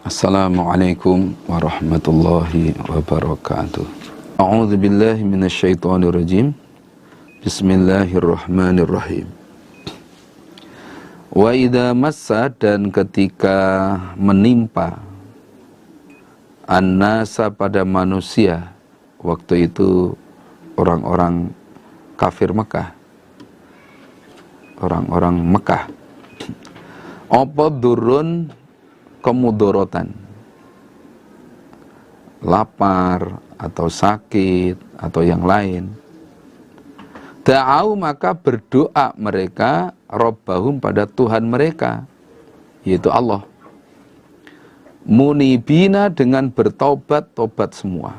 Assalamualaikum warahmatullahi wabarakatuh. A'udzu billahi minasyaitonir rajim. Bismillahirrahmanirrahim. Wa idza massa, dan ketika menimpa annasa pada manusia, waktu itu orang-orang kafir Mekah, orang-orang Mekah, apa durun kemudorotan, lapar atau sakit atau yang lain, da'au, maka berdoa mereka Rabbahum, pada Tuhan mereka, yaitu Allah, munibina, dengan bertobat, tobat semua,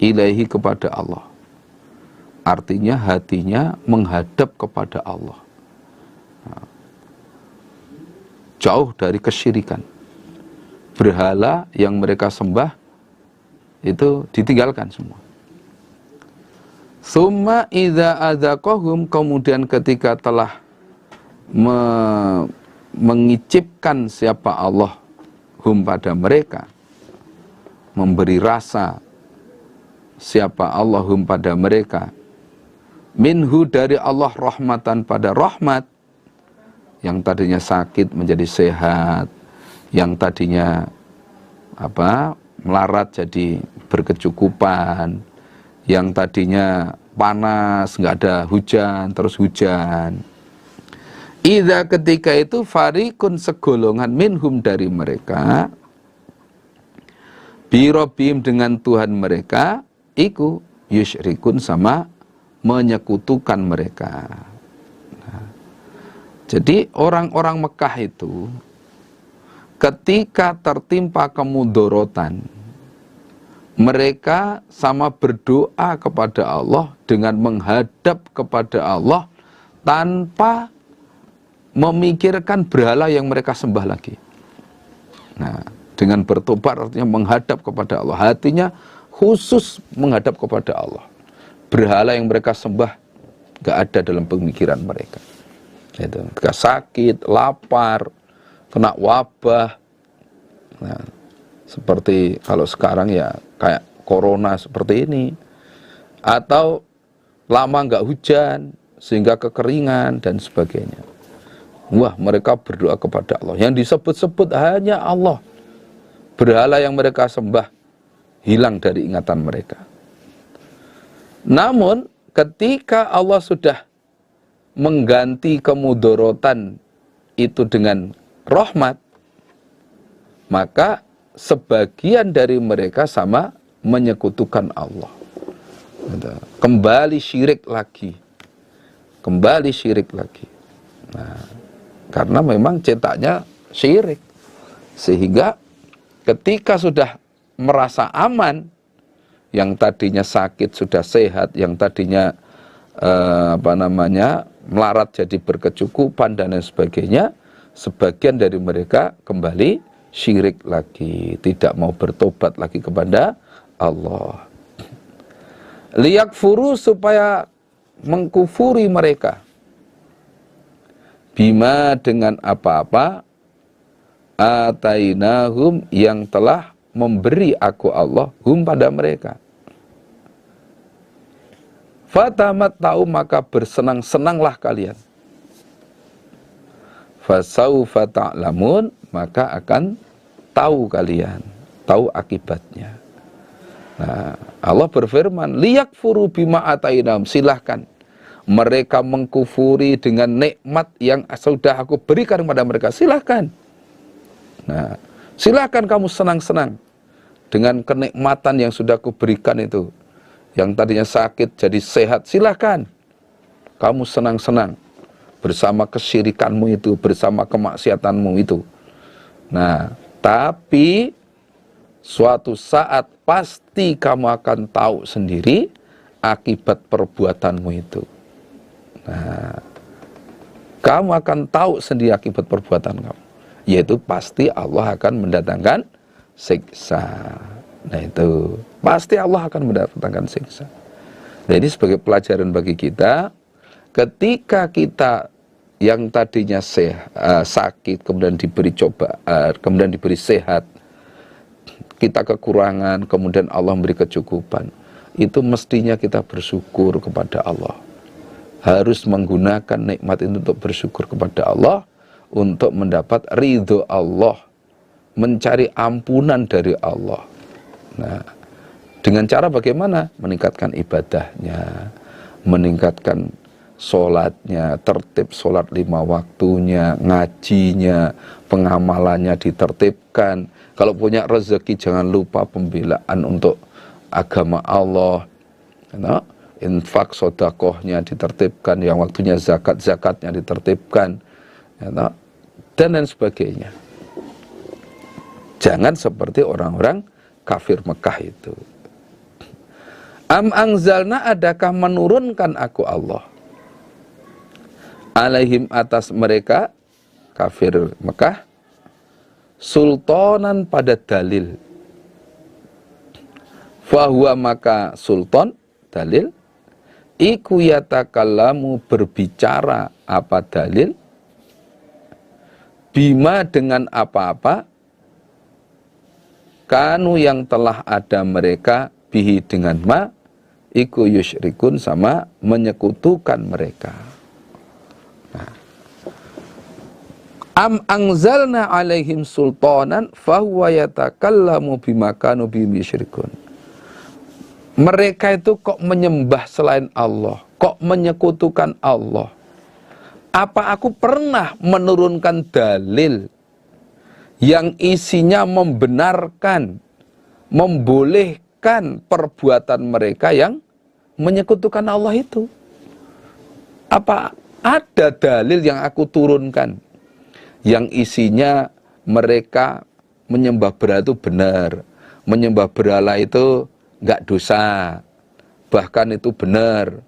ilaihi, kepada Allah. Artinya hatinya menghadap kepada Allah, jauh dari kesyirikan. Berhala yang mereka sembah itu ditinggalkan semua. Summa idza adzaqahum, kemudian ketika telah mengicipkan siapa Allah hum, pada mereka, memberi rasa siapa Allah hum, pada mereka, minhu, dari Allah, rahmatan, pada rahmat, yang tadinya sakit menjadi sehat, yang tadinya melarat jadi berkecukupan, yang tadinya panas nggak ada hujan terus hujan. Idza, ketika itu, farikun, segolongan, minhum, dari mereka, birobim, dengan Tuhan mereka, iku yusyrikun, sama menyekutukan mereka. Nah, jadi orang-orang Mekah itu ketika tertimpa kemudorotan, mereka sama berdoa kepada Allah dengan menghadap kepada Allah tanpa memikirkan berhala yang mereka sembah lagi. Nah, dengan bertobat artinya menghadap kepada Allah, hatinya khusus menghadap kepada Allah. Berhala yang mereka sembah gak ada dalam pemikiran mereka. Ketika sakit, lapar, kena wabah, nah, seperti kalau sekarang ya kayak corona seperti ini, atau lama nggak hujan sehingga kekeringan dan sebagainya. Wah, mereka berdoa kepada Allah. Yang disebut-sebut hanya Allah. Berhala yang mereka sembah hilang dari ingatan mereka. Namun ketika Allah sudah mengganti kemudorotan itu dengan rahmat, maka sebagian dari mereka sama menyekutukan Allah, kembali syirik lagi, Nah, karena memang cetaknya syirik, sehingga ketika sudah merasa aman, yang tadinya sakit sudah sehat, yang tadinya melarat jadi berkecukupan dan lain sebagainya, sebagian dari mereka kembali syirik lagi, tidak mau bertobat lagi kepada Allah. Liyakfuru, supaya mengkufuri mereka, bima, dengan apa-apa, atainahum, yang telah memberi aku Allah, hum, pada mereka. Fatamat tahu, maka bersenang-senanglah kalian. Fasaufa ta'lamun, maka akan tahu kalian, tahu akibatnya. Nah, Allah berfirman, liyakfuru bima atainahum, silahkan mereka mengkufuri dengan nikmat yang sudah aku berikan kepada mereka, silahkan. Nah, silahkan kamu senang-senang dengan kenikmatan yang sudah aku berikan itu. Yang tadinya sakit jadi sehat, silahkan kamu senang-senang bersama kesyirikanmu itu, bersama kemaksiatanmu itu. Nah, tapi suatu saat pasti kamu akan tahu sendiri akibat perbuatanmu itu. Nah, kamu akan tahu sendiri akibat perbuatan kamu, yaitu pasti Allah akan mendatangkan siksa. Nah, itu pasti Allah akan mendatangkan siksa. Nah, ini sebagai pelajaran bagi kita, ketika kita yang tadinya sakit kemudian diberi kemudian diberi sehat, kita kekurangan, kemudian Allah memberi kecukupan, itu mestinya kita bersyukur kepada Allah. Harus menggunakan nikmat itu untuk bersyukur kepada Allah, untuk mendapat ridho Allah, mencari ampunan dari Allah. Nah, dengan cara bagaimana? Meningkatkan ibadahnya, meningkatkan sholatnya, tertib sholat 5 waktunya, ngajinya, pengamalannya ditertibkan. Kalau punya rezeki jangan lupa pembelaan untuk agama Allah. Infak sodakohnya ditertibkan, yang waktunya zakatnya ditertibkan, dan lain sebagainya. Jangan seperti orang-orang kafir Mekah itu. Am anzalna, adakah menurunkan aku Allah, alaihim atas mereka kafir Mekah, sultanan pada dalil. Fahuwa, maka sultan, dalil, iku yatakallamu, berbicara, apa dalil, bima, dengan apa-apa, kanu, yang telah ada mereka, bihi, dengan ma, iku yusyrikun, sama menyekutukan mereka. Nah. Am anzalna alaihim sultanan fahuwa yatakallamu bima kanu bihi yusyrikun. Mereka itu kok menyembah selain Allah, kok menyekutukan Allah. Apa aku pernah menurunkan dalil yang isinya membenarkan, membolehkan perbuatan mereka yang menyekutukan Allah itu? Apa ada dalil yang aku turunkan yang isinya mereka menyembah berhala itu benar, menyembah berhala itu enggak dosa, bahkan itu benar?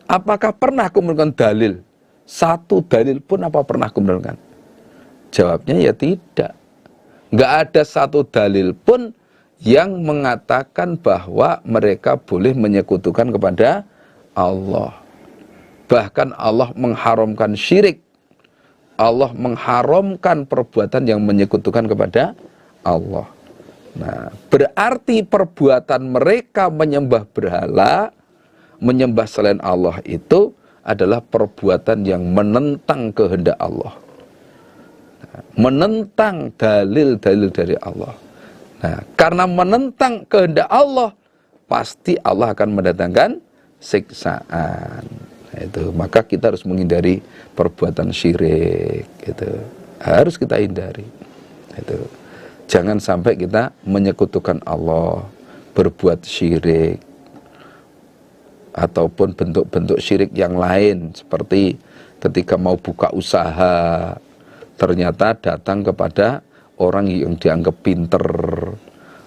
Apakah pernah aku menurunkan dalil? Satu dalil pun apa pernah aku menurunkan? Jawabnya ya tidak. Enggak ada satu dalil pun yang mengatakan bahwa mereka boleh menyekutukan kepada Allah. Bahkan Allah mengharamkan syirik. Allah mengharamkan perbuatan yang menyekutukan kepada Allah. Nah, berarti perbuatan mereka menyembah berhala, menyembah selain Allah itu adalah perbuatan yang menentang kehendak Allah, menentang dalil-dalil dari Allah. Nah, karena menentang kehendak Allah, pasti Allah akan mendatangkan siksaan. Nah, itu, maka kita harus menghindari perbuatan syirik. Itu harus kita hindari. Itu, jangan sampai kita menyekutukan Allah, berbuat syirik, ataupun bentuk-bentuk syirik yang lain, seperti ketika mau buka usaha, ternyata datang kepada orang yang dianggap pinter,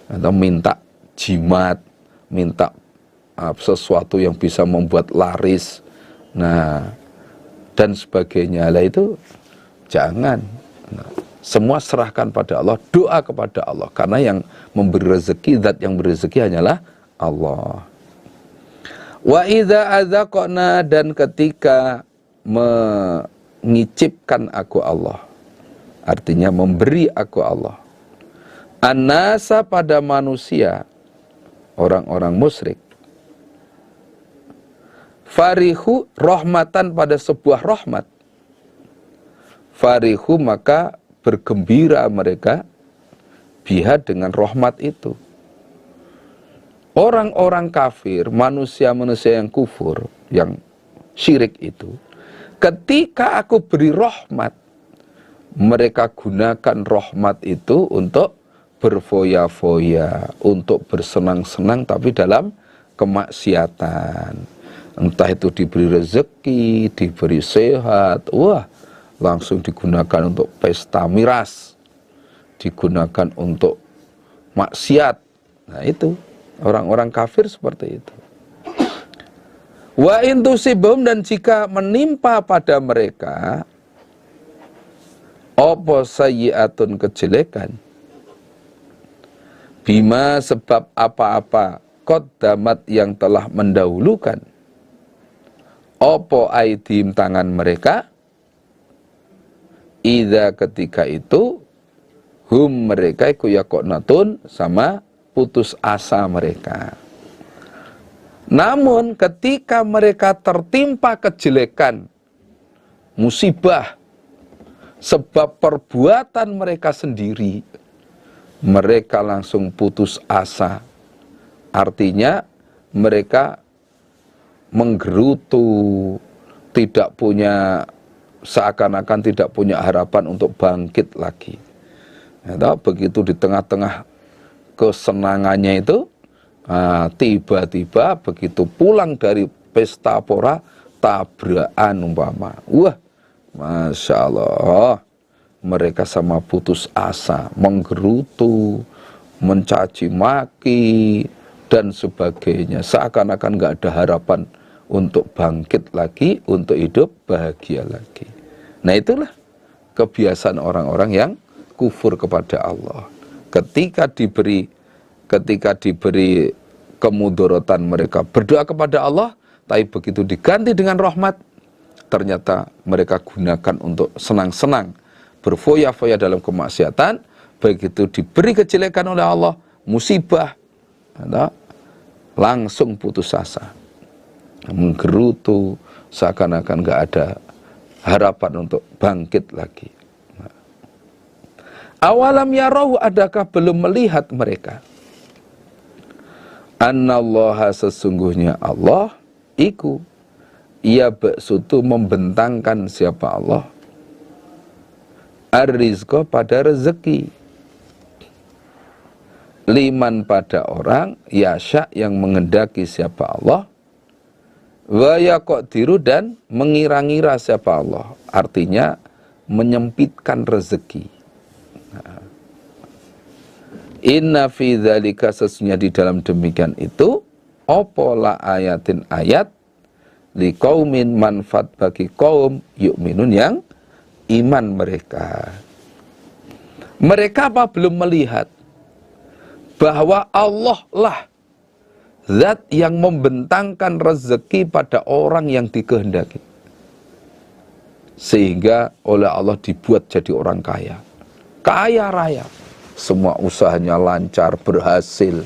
atau minta jimat, minta sesuatu yang bisa membuat laris, nah, dan sebagainya. Lah itu jangan. Nah, semua serahkan pada Allah, doa kepada Allah, karena yang memberi rezeki, zat yang memberi rezeki hanyalah Allah. Wa idza adzaqna, dan ketika mengicipkan aku Allah, artinya memberi aku Allah, an-nasa, pada manusia, orang-orang musyrik, farihu, rahmatan, pada sebuah rahmat, farihu, maka bergembira mereka, biha, dengan rahmat itu. Orang-orang kafir, manusia-manusia yang kufur, yang syirik itu, ketika aku beri rahmat, mereka gunakan rahmat itu untuk berfoya-foya, untuk bersenang-senang, tapi dalam kemaksiatan. Entah itu diberi rezeki, diberi sehat, wah, langsung digunakan untuk pesta miras, digunakan untuk maksiat. Nah, itu orang-orang kafir seperti itu. Wa in tusibhum, dan jika menimpa pada mereka apa sayyi'atun, kejelekan, bima, sebab apa-apa, qaddamat, yang telah mendahulukan, apa aidim, tangan mereka, idza, ketika itu, mereka iku yaqnatun, sama putus asa mereka. Namun ketika mereka tertimpa kejelekan, musibah, sebab perbuatan mereka sendiri, mereka langsung putus asa. Artinya mereka menggerutu, tidak punya, seakan-akan tidak punya harapan untuk bangkit lagi. Begitu di tengah-tengah kesenangannya itu, tiba-tiba begitu pulang dari pesta pora, tabrakan umpama. Wah, Masya Allah, mereka sama putus asa, menggerutu, mencaci maki, dan sebagainya. Seakan-akan gak ada harapan untuk bangkit lagi, untuk hidup bahagia lagi. Nah itulah kebiasaan orang-orang yang kufur kepada Allah. Ketika diberi kemudorotan, mereka berdoa kepada Allah, tapi begitu diganti dengan rahmat, ternyata mereka gunakan untuk senang-senang, berfoya-foya dalam kemaksiatan. Begitu diberi kejelekan oleh Allah, musibah, langsung putus asa, menggerutu, seakan-akan gak ada harapan untuk bangkit lagi. Awalam yarau, adakah belum melihat mereka? Annallaha, sesungguhnya Allah iku ia ba'sutu, membentangkan siapa Allah, ar-rizqa, pada rezeki, liman, pada orang, yasha, yang mengendaki siapa Allah, wa yaqdiru, dan mengira-ngira siapa Allah. Artinya menyempitkan rezeki. Inna fi dzalika, sesungguhnya di dalam demikian itu, apa la ayatin, ayat, liqaumin, manfaat bagi kaum, yu'minun, yang iman mereka. Mereka apa belum melihat bahwa Allah lah zat yang membentangkan rezeki pada orang yang dikehendaki, sehingga oleh Allah dibuat jadi orang kaya, kaya raya, semua usahanya lancar, berhasil.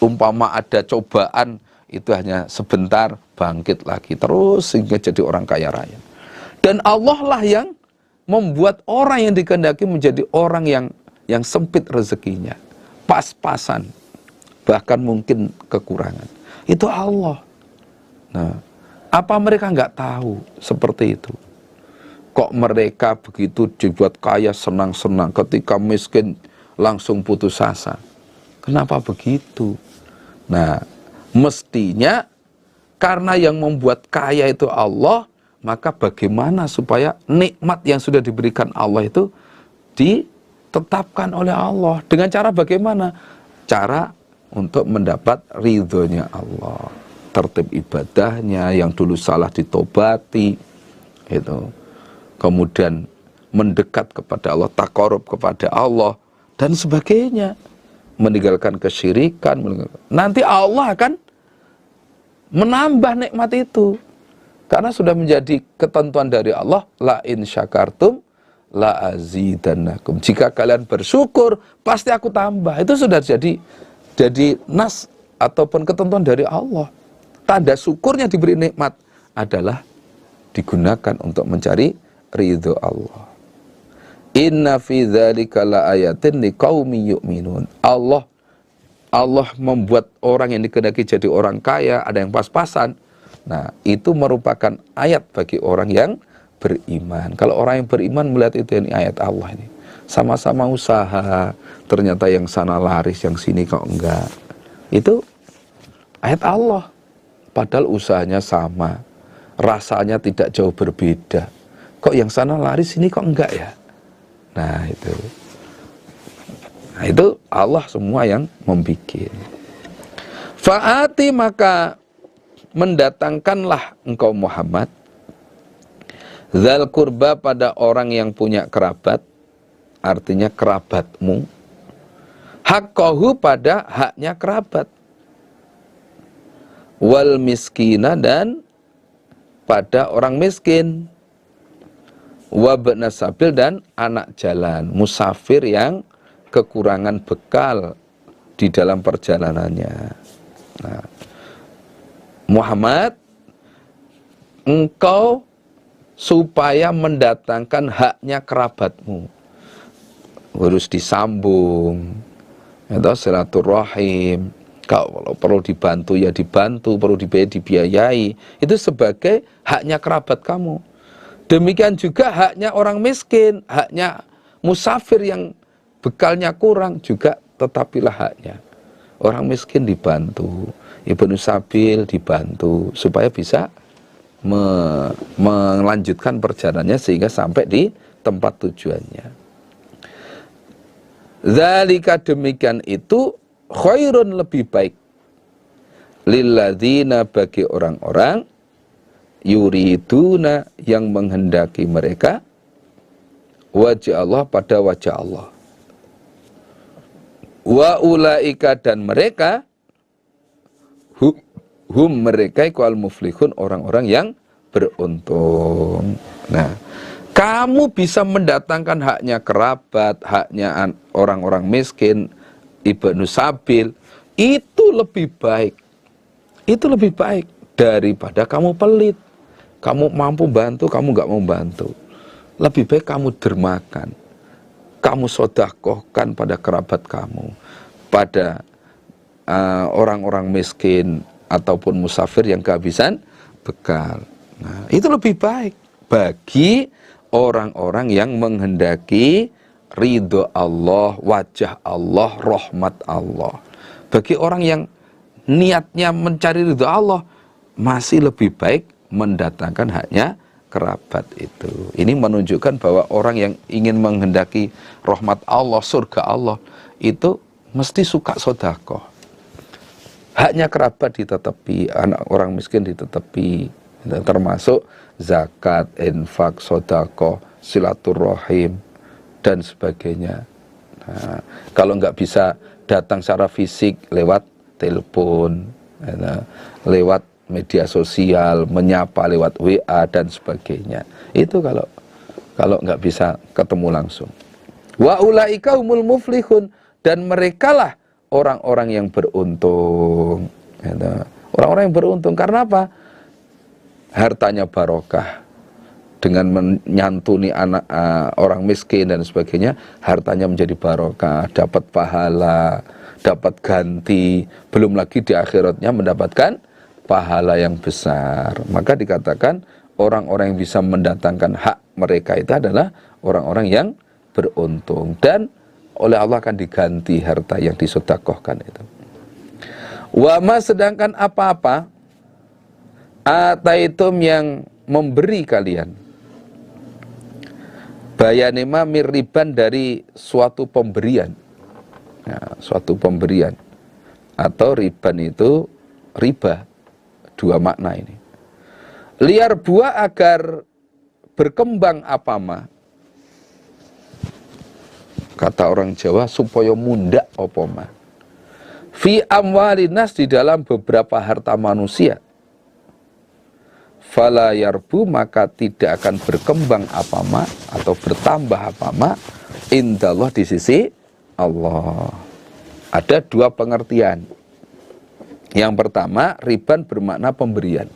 Umpama ada cobaan, itu hanya sebentar, bangkit lagi terus sehingga jadi orang kaya raya. Dan Allah lah yang membuat orang yang dikehendaki menjadi orang yang sempit rezekinya, pas-pasan, bahkan mungkin kekurangan. Itu Allah. Nah, apa mereka nggak tahu seperti itu? Kok mereka begitu dibuat kaya senang-senang, ketika miskin langsung putus asa? Kenapa begitu? Nah, mestinya karena yang membuat kaya itu Allah, maka bagaimana supaya nikmat yang sudah diberikan Allah itu ditetapkan oleh Allah? Dengan cara bagaimana? Cara untuk mendapat ridhonya Allah, tertib ibadahnya yang dulu salah ditobati, itu. Kemudian mendekat kepada Allah, taqarrub kepada Allah, dan sebagainya, meninggalkan kesyirikan. Nanti Allah akan menambah nikmat itu, karena sudah menjadi ketentuan dari Allah, la in syakartum la azidannakum, jika kalian bersyukur pasti aku tambah. Itu sudah jadi nas ataupun ketentuan dari Allah. Tanda syukurnya diberi nikmat adalah digunakan untuk mencari ridho Allah. Inna fi dzalika la ayatin liqaumin yu'minun. Allah membuat orang yang dikehendaki jadi orang kaya, ada yang pas-pasan. Nah, itu merupakan ayat bagi orang yang beriman. Kalau orang yang beriman melihat itu, ini ayat Allah ini. Sama-sama usaha, ternyata yang sana laris, yang sini kok enggak. Itu ayat Allah. Padahal usahanya sama, rasanya tidak jauh berbeda. Kok yang sana laris, ini kok enggak ya? Nah itu Allah semua yang membikin. Fa'ati, maka mendatangkanlah engkau Muhammad, dzal qurba, pada orang yang punya kerabat, artinya kerabatmu, haqqahu, pada haknya kerabat, wal miskina, dan pada orang miskin, wabna sabil, dan anak jalan, musafir yang kekurangan bekal di dalam perjalanannya. Nah, Muhammad, engkau supaya mendatangkan haknya kerabatmu harus disambung, atau silaturahim. Kalau perlu dibantu ya dibantu, perlu dibiayai, itu sebagai haknya kerabat kamu. Demikian juga haknya orang miskin, haknya musafir yang bekalnya kurang juga tetapilah haknya. Orang miskin dibantu, ibnu sabil dibantu supaya bisa melanjutkan perjalanannya sehingga sampai di tempat tujuannya. Zalika, demikian itu khairun, lebih baik, lilladzina, bagi orang-orang yuriduna, yang menghendaki mereka wajah Allah, pada wajah Allah. Wa ulaika, dan mereka hum mereka iku al muflihun, orang-orang yang beruntung. Nah, kamu bisa mendatangkan haknya kerabat, haknya orang-orang miskin, ibnu sabil, itu lebih baik. Itu lebih baik daripada kamu pelit. Kamu mampu bantu, kamu nggak mau bantu. Lebih baik kamu dermakan, kamu sodakohkan pada kerabat kamu, pada orang-orang miskin ataupun musafir yang kehabisan bekal. Nah, itu lebih baik bagi orang-orang yang menghendaki ridho Allah, wajah Allah, rahmat Allah. Bagi orang yang niatnya mencari ridho Allah, masih lebih baik mendatangkan haknya kerabat itu. Ini menunjukkan bahwa orang yang ingin menghendaki rahmat Allah, surga Allah, itu mesti suka sedekah. Haknya kerabat ditetepi, anak orang miskin ditetepi, termasuk zakat, infak, sedekah, silaturahim, dan sebagainya. Nah, kalau nggak bisa datang secara fisik, lewat telepon, lewat media sosial, menyapa lewat WA dan sebagainya. Itu kalau nggak bisa ketemu langsung. Wa ulaika humul muflihun, dan merekalah orang-orang yang beruntung. Orang-orang yang beruntung karena apa? Hartanya barokah. Dengan menyantuni anak orang miskin dan sebagainya, hartanya menjadi barokah, dapat pahala, dapat ganti, belum lagi di akhiratnya mendapatkan pahala yang besar. Maka dikatakan orang-orang yang bisa mendatangkan hak mereka itu adalah orang-orang yang beruntung, dan oleh Allah akan diganti harta yang disedekahkan itu. Wama, sedangkan apa-apa ataitum yang memberi kalian, bayanima mirriban, dari suatu pemberian. Nah, suatu pemberian atau riban itu riba, dua makna ini. Liar buah, agar berkembang apama, kata orang Jawa, supaya mundak opoma, fi amwalinas, di dalam beberapa harta manusia. Fala yarbu, maka tidak akan berkembang apama atau bertambah apama indallah, di sisi Allah. Ada dua pengertian. Yang pertama, riban bermakna pemberian.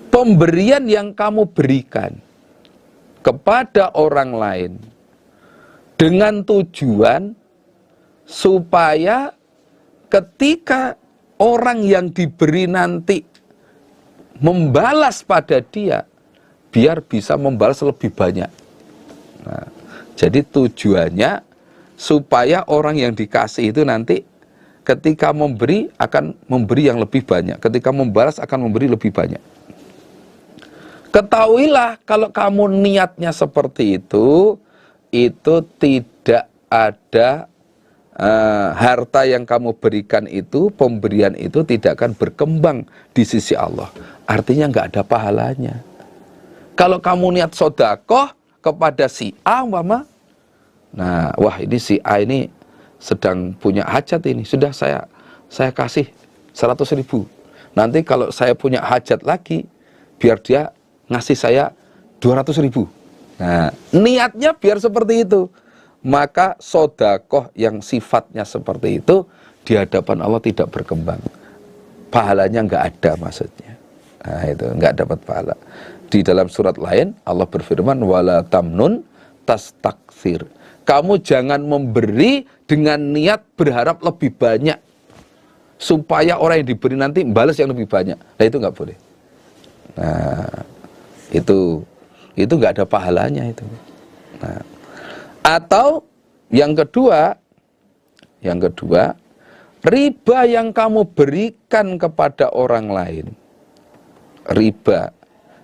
Pemberian yang kamu berikan kepada orang lain dengan tujuan supaya ketika orang yang diberi nanti membalas pada dia, biar bisa membalas lebih banyak. Nah, jadi tujuannya supaya orang yang dikasih itu nanti ketika memberi akan memberi yang lebih banyak, ketika membalas akan memberi lebih banyak. Ketahuilah kalau kamu niatnya seperti itu tidak ada harta yang kamu berikan itu, pemberian itu tidak akan berkembang di sisi Allah. Artinya nggak ada pahalanya. Kalau kamu niat sedekah kepada si A, mama, nah, wah ini si A ini sedang punya hajat ini, sudah saya kasih 100.000. Nanti kalau saya punya hajat lagi, biar dia ngasih saya 200.000. Nah, niatnya biar seperti itu. maka sodakoh yang sifatnya seperti itu di hadapan Allah tidak berkembang. Pahalanya nggak ada maksudnya. Nah itu nggak dapat pahala. Di dalam surat lain Allah berfirman, wala tamnun tastakthir. Kamu jangan memberi dengan niat berharap lebih banyak, supaya orang yang diberi nanti balas yang lebih banyak. Nah itu nggak boleh. Nah itu nggak ada pahalanya itu. Nah, atau yang kedua, riba yang kamu berikan kepada orang lain, riba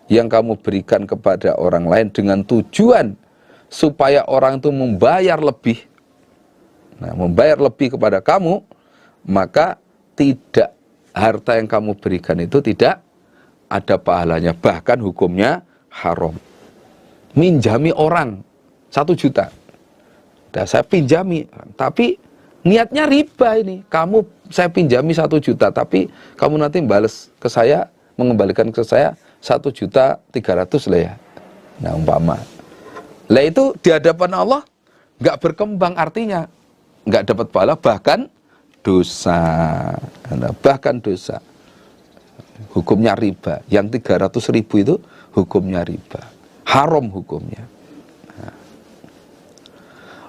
yang kamu berikan kepada orang lain dengan tujuan supaya orang itu membayar lebih. Nah, membayar lebih kepada kamu, maka tidak, harta yang kamu berikan itu tidak ada pahalanya, bahkan hukumnya haram. Minjami orang 1 juta, nah, saya pinjami, tapi niatnya riba ini. Saya pinjami 1 juta, tapi kamu nanti balas ke saya, mengembalikan ke saya 1.300.000 lah ya. Nah umpama. Lah itu di hadapan Allah nggak berkembang, artinya nggak dapat pahala, bahkan dosa. Nah, bahkan dosa. Hukumnya riba. Yang 300.000 itu hukumnya riba. Haram hukumnya.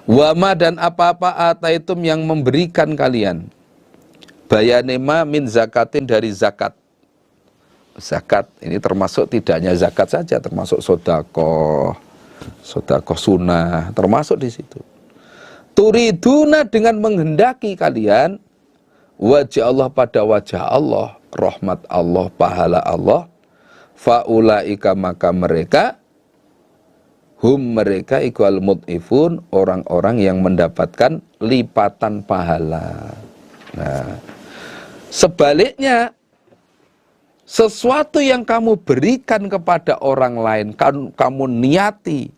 Wama dan apa-apa ataitum yang memberikan kalian, bayanema min zakatin dari zakat. Zakat ini termasuk tidak hanya zakat saja, termasuk sodakoh sunnah, termasuk di situ. Turiduna dengan menghendaki kalian wajah Allah, pada wajah Allah, rahmat Allah, pahala Allah, faulaika maka mereka, mereka ikwal mud'ifun, orang-orang yang mendapatkan lipatan pahala. Nah, sebaliknya, sesuatu yang kamu berikan kepada orang lain, kamu niati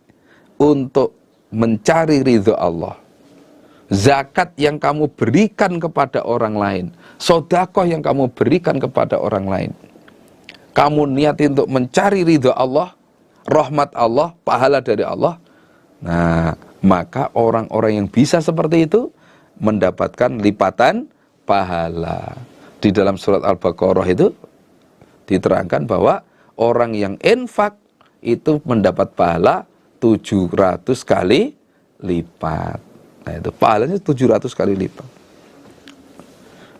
untuk mencari ridho Allah. Zakat yang kamu berikan kepada orang lain, sedekah yang kamu berikan kepada orang lain, kamu niati untuk mencari ridho Allah, rahmat Allah, pahala dari Allah. Nah, maka orang-orang yang bisa seperti itu mendapatkan lipatan pahala. Di dalam surat Al-Baqarah itu diterangkan bahwa orang yang infak itu mendapat pahala 700 kali lipat. Nah, itu pahalanya 700 kali lipat.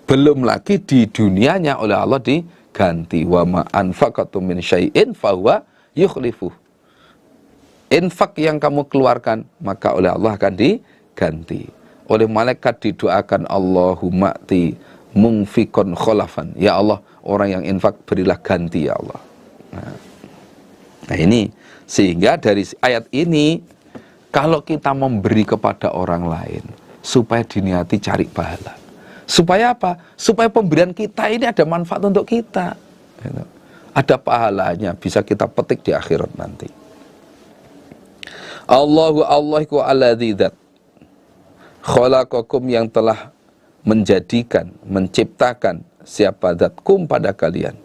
Belum lagi di dunianya oleh Allah diganti, wa ma anfaqatum min syai'in fahuwa yukhlifuh. Infak yang kamu keluarkan, maka oleh Allah akan diganti. Oleh malaikat didoakan, Allahumma ti mungfikon kholafan. Ya Allah, orang yang infak berilah ganti ya Allah. Nah ini, sehingga dari ayat ini, kalau kita memberi kepada orang lain, supaya diniati cari pahala. Supaya apa? Supaya pemberian kita ini ada manfaat untuk kita. Ada pahalanya, bisa kita petik di akhirat nanti. Allahu Allahu alladzi dzat khalaqakum, yang telah menjadikan, menciptakan siapa zat kum pada kalian.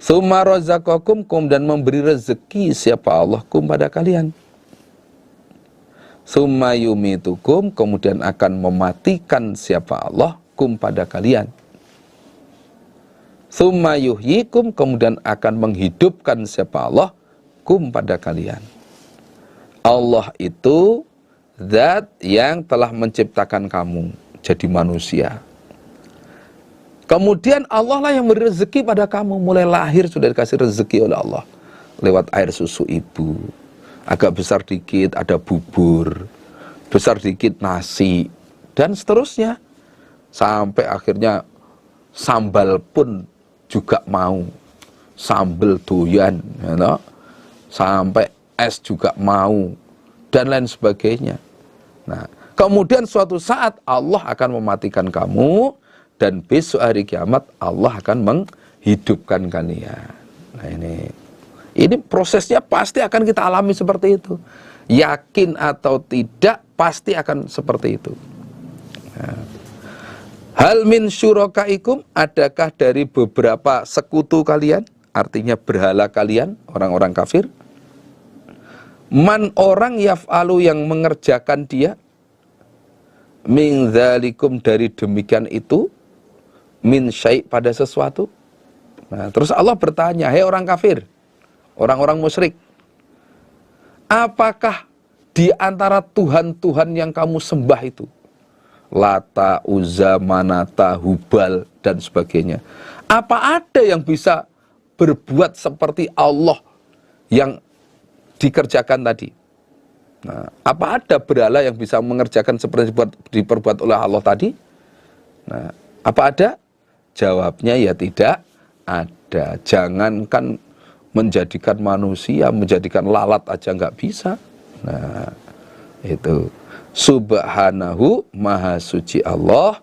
Tsumma razaqakum, dan memberi rezeki siapa Allah kum pada kalian. Tsumma yumitukum, kemudian akan mematikan siapa Allah kum pada kalian. Tsumma yuhyikum, kemudian akan menghidupkan siapa Allah kum pada kalian. Allah itu zat yang telah menciptakan kamu jadi manusia. Kemudian Allah lah yang beri rezeki pada kamu. Mulai lahir sudah dikasih rezeki oleh Allah lewat air susu ibu. Agak besar dikit ada bubur, besar dikit nasi, dan seterusnya. Sampai akhirnya sambal pun juga mau, sambal doyan, you know? Sampai es juga mau, dan lain sebagainya. Nah, kemudian suatu saat Allah akan mematikan kamu, dan besok hari kiamat Allah akan menghidupkan kalian. Nah ini prosesnya pasti akan kita alami seperti itu. Yakin atau tidak, pasti akan seperti itu. Nah, hal min syurakaikum, adakah dari beberapa sekutu kalian, artinya berhala kalian, orang-orang kafir, Man orang yaf'alu yang mengerjakan dia, min dzalikum dari demikian itu, min syai' pada sesuatu. Nah, terus Allah bertanya, hei orang kafir, orang-orang musyrik, apakah di antara Tuhan-Tuhan yang kamu sembah itu, Lata, Uzza, Manata, Hubal, dan sebagainya, apa ada yang bisa berbuat seperti Allah yang dikerjakan tadi? Nah, apa ada berhala yang bisa mengerjakan seperti diperbuat oleh Allah tadi? Nah, apa ada? Jawabnya ya tidak ada. Jangankan menjadikan manusia, menjadikan lalat aja nggak bisa. Nah, itu. Subhanahu, maha suci Allah,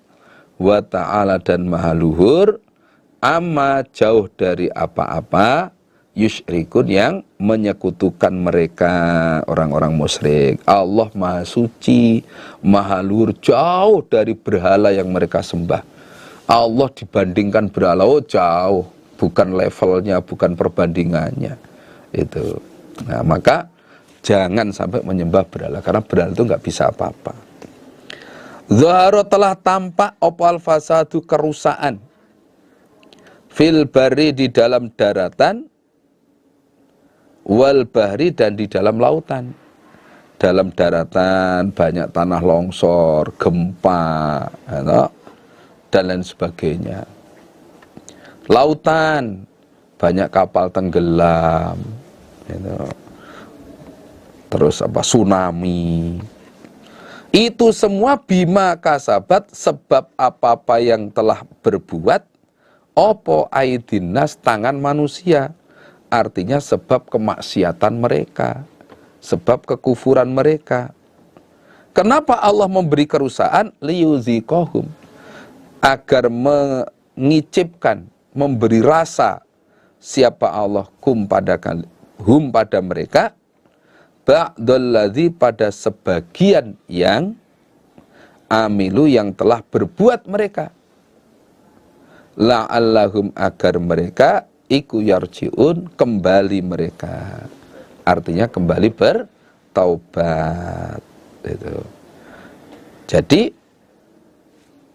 wa ta'ala dan maha luhur, amma jauh dari apa-apa, yusyrikun yang menyekutukan mereka orang-orang musyrik. Allah maha suci, maha luhur, jauh dari berhala yang mereka sembah. Allah dibandingkan berhala, oh jauh, bukan levelnya, bukan perbandingannya. Itu. Nah, maka jangan sampai menyembah berhala, karena berhala itu nggak bisa apa-apa. Zahara telah tampak opal fasadu kerusakan, fil bari di dalam daratan, wal bahri dan di dalam lautan. Dalam daratan banyak tanah longsor, gempa, dan lain sebagainya. Lautan banyak kapal tenggelam, terus tsunami. Itu semua bima kasabat, sebab apa-apa yang telah berbuat opo aidinas, tangan manusia. Artinya sebab kemaksiatan mereka, sebab kekufuran mereka. Kenapa Allah memberi kerusakan? Liyuziqahum, agar mengicipkan, memberi rasa siapa Allah hum pada mereka, ba'dalladzi pada sebagian yang amilu yang telah berbuat mereka, la'allahum agar mereka iku yarji'un kembali mereka, artinya kembali bertaubat. Itu. Jadi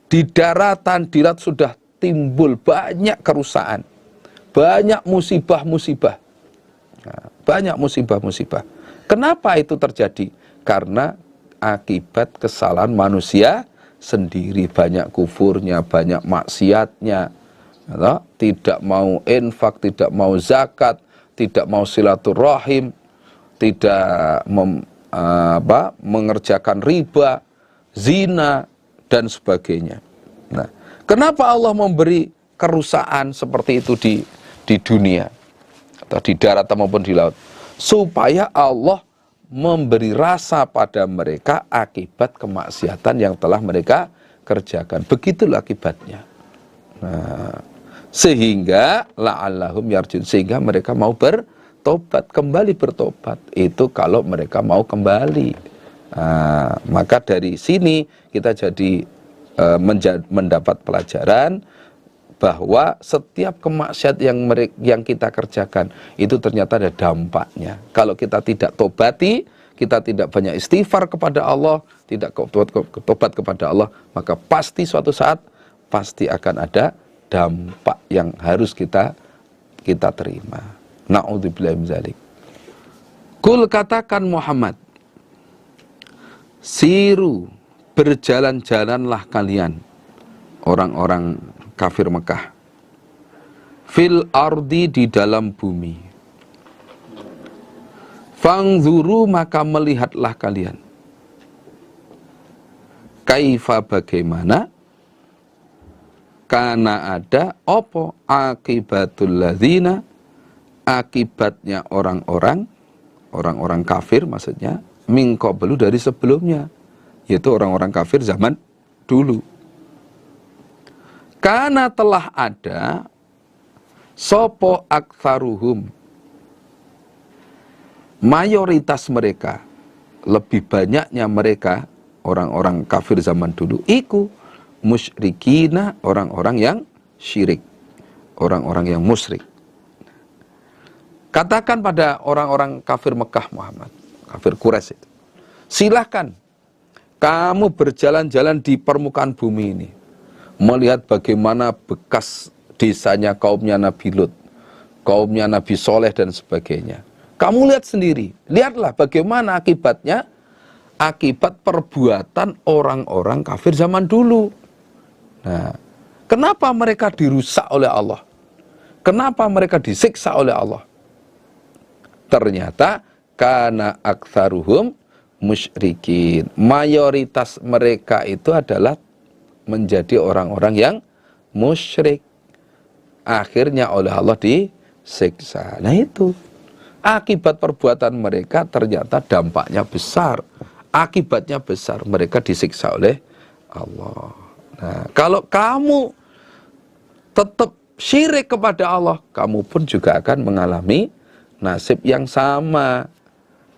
di daratan, di laut sudah timbul banyak kerusakan, banyak musibah-musibah, banyak musibah-musibah. Kenapa itu terjadi? Karena akibat kesalahan manusia sendiri, banyak kufurnya, banyak maksiatnya, tidak mau infak, tidak mau zakat, tidak mau silaturahim, tidak mengerjakan riba, zina, dan sebagainya. Nah, kenapa Allah memberi kerusakan seperti itu di dunia, atau di darat maupun di laut? Supaya Allah memberi rasa pada mereka akibat kemaksiatan yang telah mereka kerjakan. Begitulah akibatnya. Nah, sehingga la'allahum yarjun, sehingga mereka mau bertobat, kembali bertobat. Itu kalau mereka mau kembali. Nah, maka dari sini kita jadi mendapat pelajaran bahwa setiap kemaksiat yang kita kerjakan itu ternyata ada dampaknya. Kalau kita tidak tobati, kita tidak banyak istighfar kepada Allah, tidak tobat kepada Allah, maka pasti suatu saat pasti akan ada dampak yang harus kita terima. Na'udzubillahi min dzalik. Kul, katakan Muhammad, siru, berjalan-jalanlah kalian, orang-orang kafir Mekah, fil ardi, di dalam bumi, fangzuru, maka melihatlah kalian, kaifa, bagaimana, karena ada opo akibatul ladzina, akibatnya orang-orang kafir, maksudnya min qablu, dari sebelumnya, yaitu orang-orang kafir zaman dulu. Karena telah ada sopo aktsaruhum, mayoritas mereka, lebih banyaknya mereka, orang-orang kafir zaman dulu, iku musyrikina, orang-orang yang syirik, orang-orang yang musyrik. Katakan pada orang-orang kafir Mekah Muhammad, kafir Quraisy itu. Silahkan kamu berjalan-jalan di permukaan bumi ini, melihat bagaimana bekas desanya kaumnya Nabi Lut, kaumnya Nabi Soleh dan sebagainya. Kamu lihat sendiri, lihatlah bagaimana akibatnya, akibat perbuatan orang-orang kafir zaman dulu. Nah, kenapa mereka dirusak oleh Allah? Kenapa mereka disiksa oleh Allah? Ternyata karena aktsaruhum musyrikin. Mayoritas mereka itu adalah menjadi orang-orang yang musyrik. Akhirnya oleh Allah disiksa. Nah itu, akibat perbuatan mereka ternyata dampaknya besar. Akibatnya besar, mereka disiksa oleh Allah. Nah, kalau kamu tetap syirik kepada Allah, kamu pun juga akan mengalami nasib yang sama,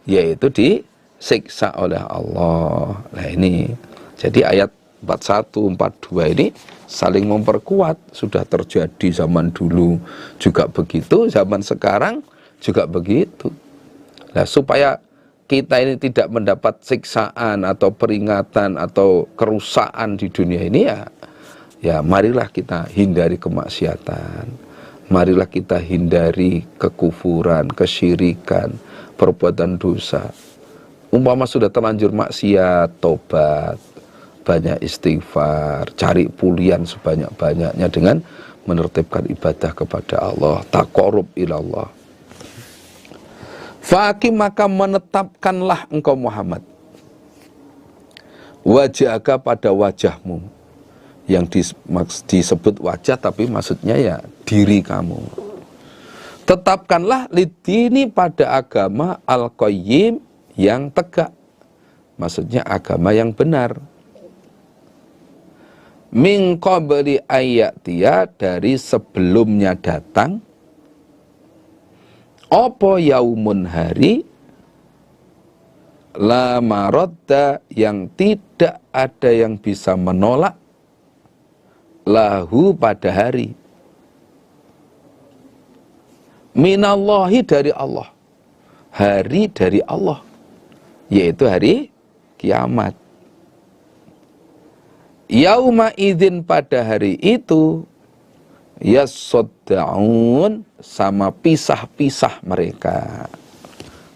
yaitu disiksa oleh Allah. Nah ini, jadi ayat 41, 42 ini saling memperkuat. Sudah terjadi zaman dulu juga begitu, zaman sekarang juga begitu. Nah supaya kita ini tidak mendapat siksaan atau peringatan atau kerusakan di dunia ini, ya marilah kita hindari kemaksiatan, marilah kita hindari kekufuran, kesyirikan, perbuatan dosa. Umpama sudah terlanjur maksiat, tobat, banyak istighfar, cari pulian sebanyak-banyaknya dengan menertibkan ibadah kepada Allah, taqarrub ilallah. Faqim, maka menetapkanlah engkau Muhammad wajhaka, pada wajahmu, yang disebut wajah tapi maksudnya ya diri kamu. Tetapkanlah lidini, pada agama al-qayyim, yang tegak, maksudnya agama yang benar. Min qabli ayatiya, dari sebelumnya datang, opo yaumun, hari, la maradda, yang tidak ada yang bisa menolak, lahu, pada hari, minallahi, dari Allah, hari dari Allah, yaitu hari kiamat. Yauma idzin, pada hari itu, yasaddaun, sama pisah-pisah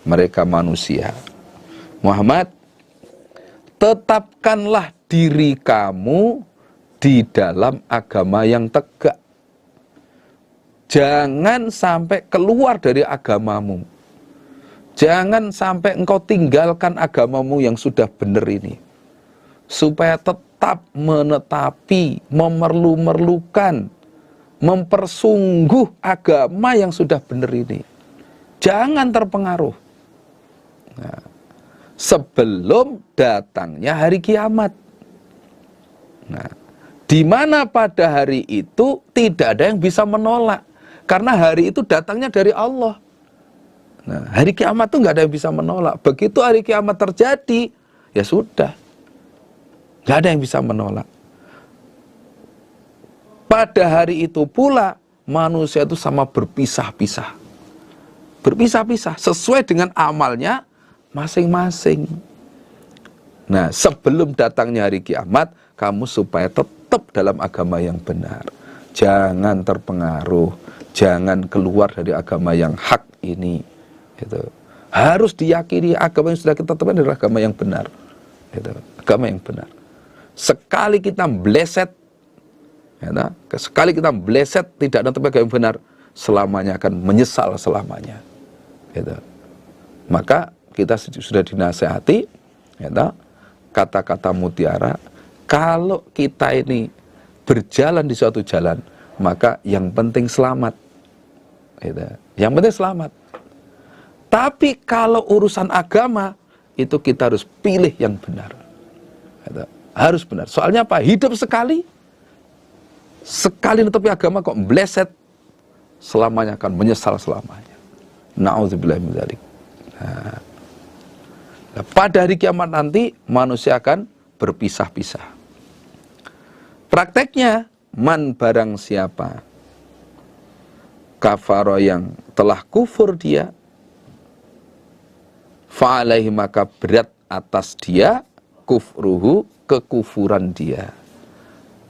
mereka manusia. Muhammad, tetapkanlah diri kamu di dalam agama yang tegak. Jangan sampai keluar dari agamamu. Jangan sampai engkau tinggalkan agamamu yang sudah benar ini. Supaya tetap menetapi, memerlu-merlukan, mempersungguh agama yang sudah benar ini. Jangan terpengaruh. Nah, sebelum datangnya hari kiamat. Nah, di mana pada hari itu tidak ada yang bisa menolak. Karena hari itu datangnya dari Allah. Nah, hari kiamat itu nggak ada yang bisa menolak. Begitu hari kiamat terjadi, ya sudah. Nggak ada yang bisa menolak. Pada hari itu pula, manusia itu sama berpisah-pisah. Berpisah-pisah, sesuai dengan amalnya masing-masing. Nah, sebelum datangnya hari kiamat, kamu supaya tetap dalam agama yang benar. Jangan terpengaruh, jangan keluar dari agama yang hak ini. Gitu. Harus diyakini agama yang sudah kita tetapkan adalah agama yang benar. Gitu. Agama yang benar. Sekali kita meleset, sekali kita meleset tidak ada agama yang benar, selamanya akan menyesal selamanya. Gitu. Maka kita sudah dinasehati, kata-kata mutiara, kalau kita ini berjalan di suatu jalan, maka yang penting selamat. Gitu. Yang penting selamat. Tapi kalau urusan agama, itu kita harus pilih yang benar. Gitu. Harus benar. Soalnya apa? Hidup sekali netapi agama kok meleset, selamanya akan menyesal selamanya. Na'udzubillahi min dzalik. Nah, pada hari kiamat nanti manusia akan berpisah-pisah. Prakteknya, man, barang siapa kafaro, yang telah kufur dia, fa'alaihi maka berat atas dia kufruhu kekufuran dia.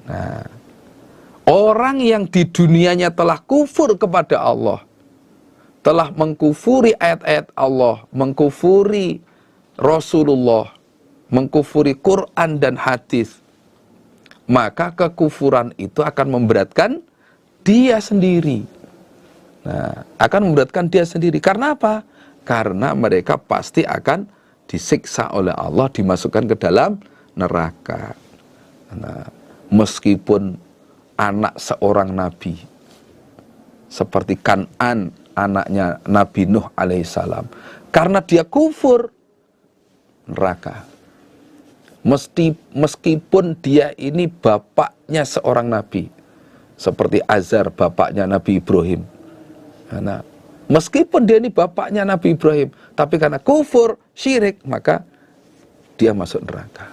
Nah, orang yang di dunianya telah kufur kepada Allah, telah mengkufuri ayat-ayat Allah, mengkufuri Rasulullah, mengkufuri Quran dan hadis, maka kekufuran itu akan memberatkan dia sendiri. Nah, akan memberatkan dia sendiri. Karena apa? Karena mereka pasti akan disiksa oleh Allah, dimasukkan ke dalam neraka. Nah, meskipun anak seorang nabi, seperti Kan'an, anaknya Nabi Nuh alaihissalam, karena dia kufur, neraka. Meskipun dia ini bapaknya seorang nabi, seperti Azar, bapaknya Nabi Ibrahim. Nah, meskipun dia ini bapaknya Nabi Ibrahim, tapi karena kufur, syirik, maka dia masuk neraka.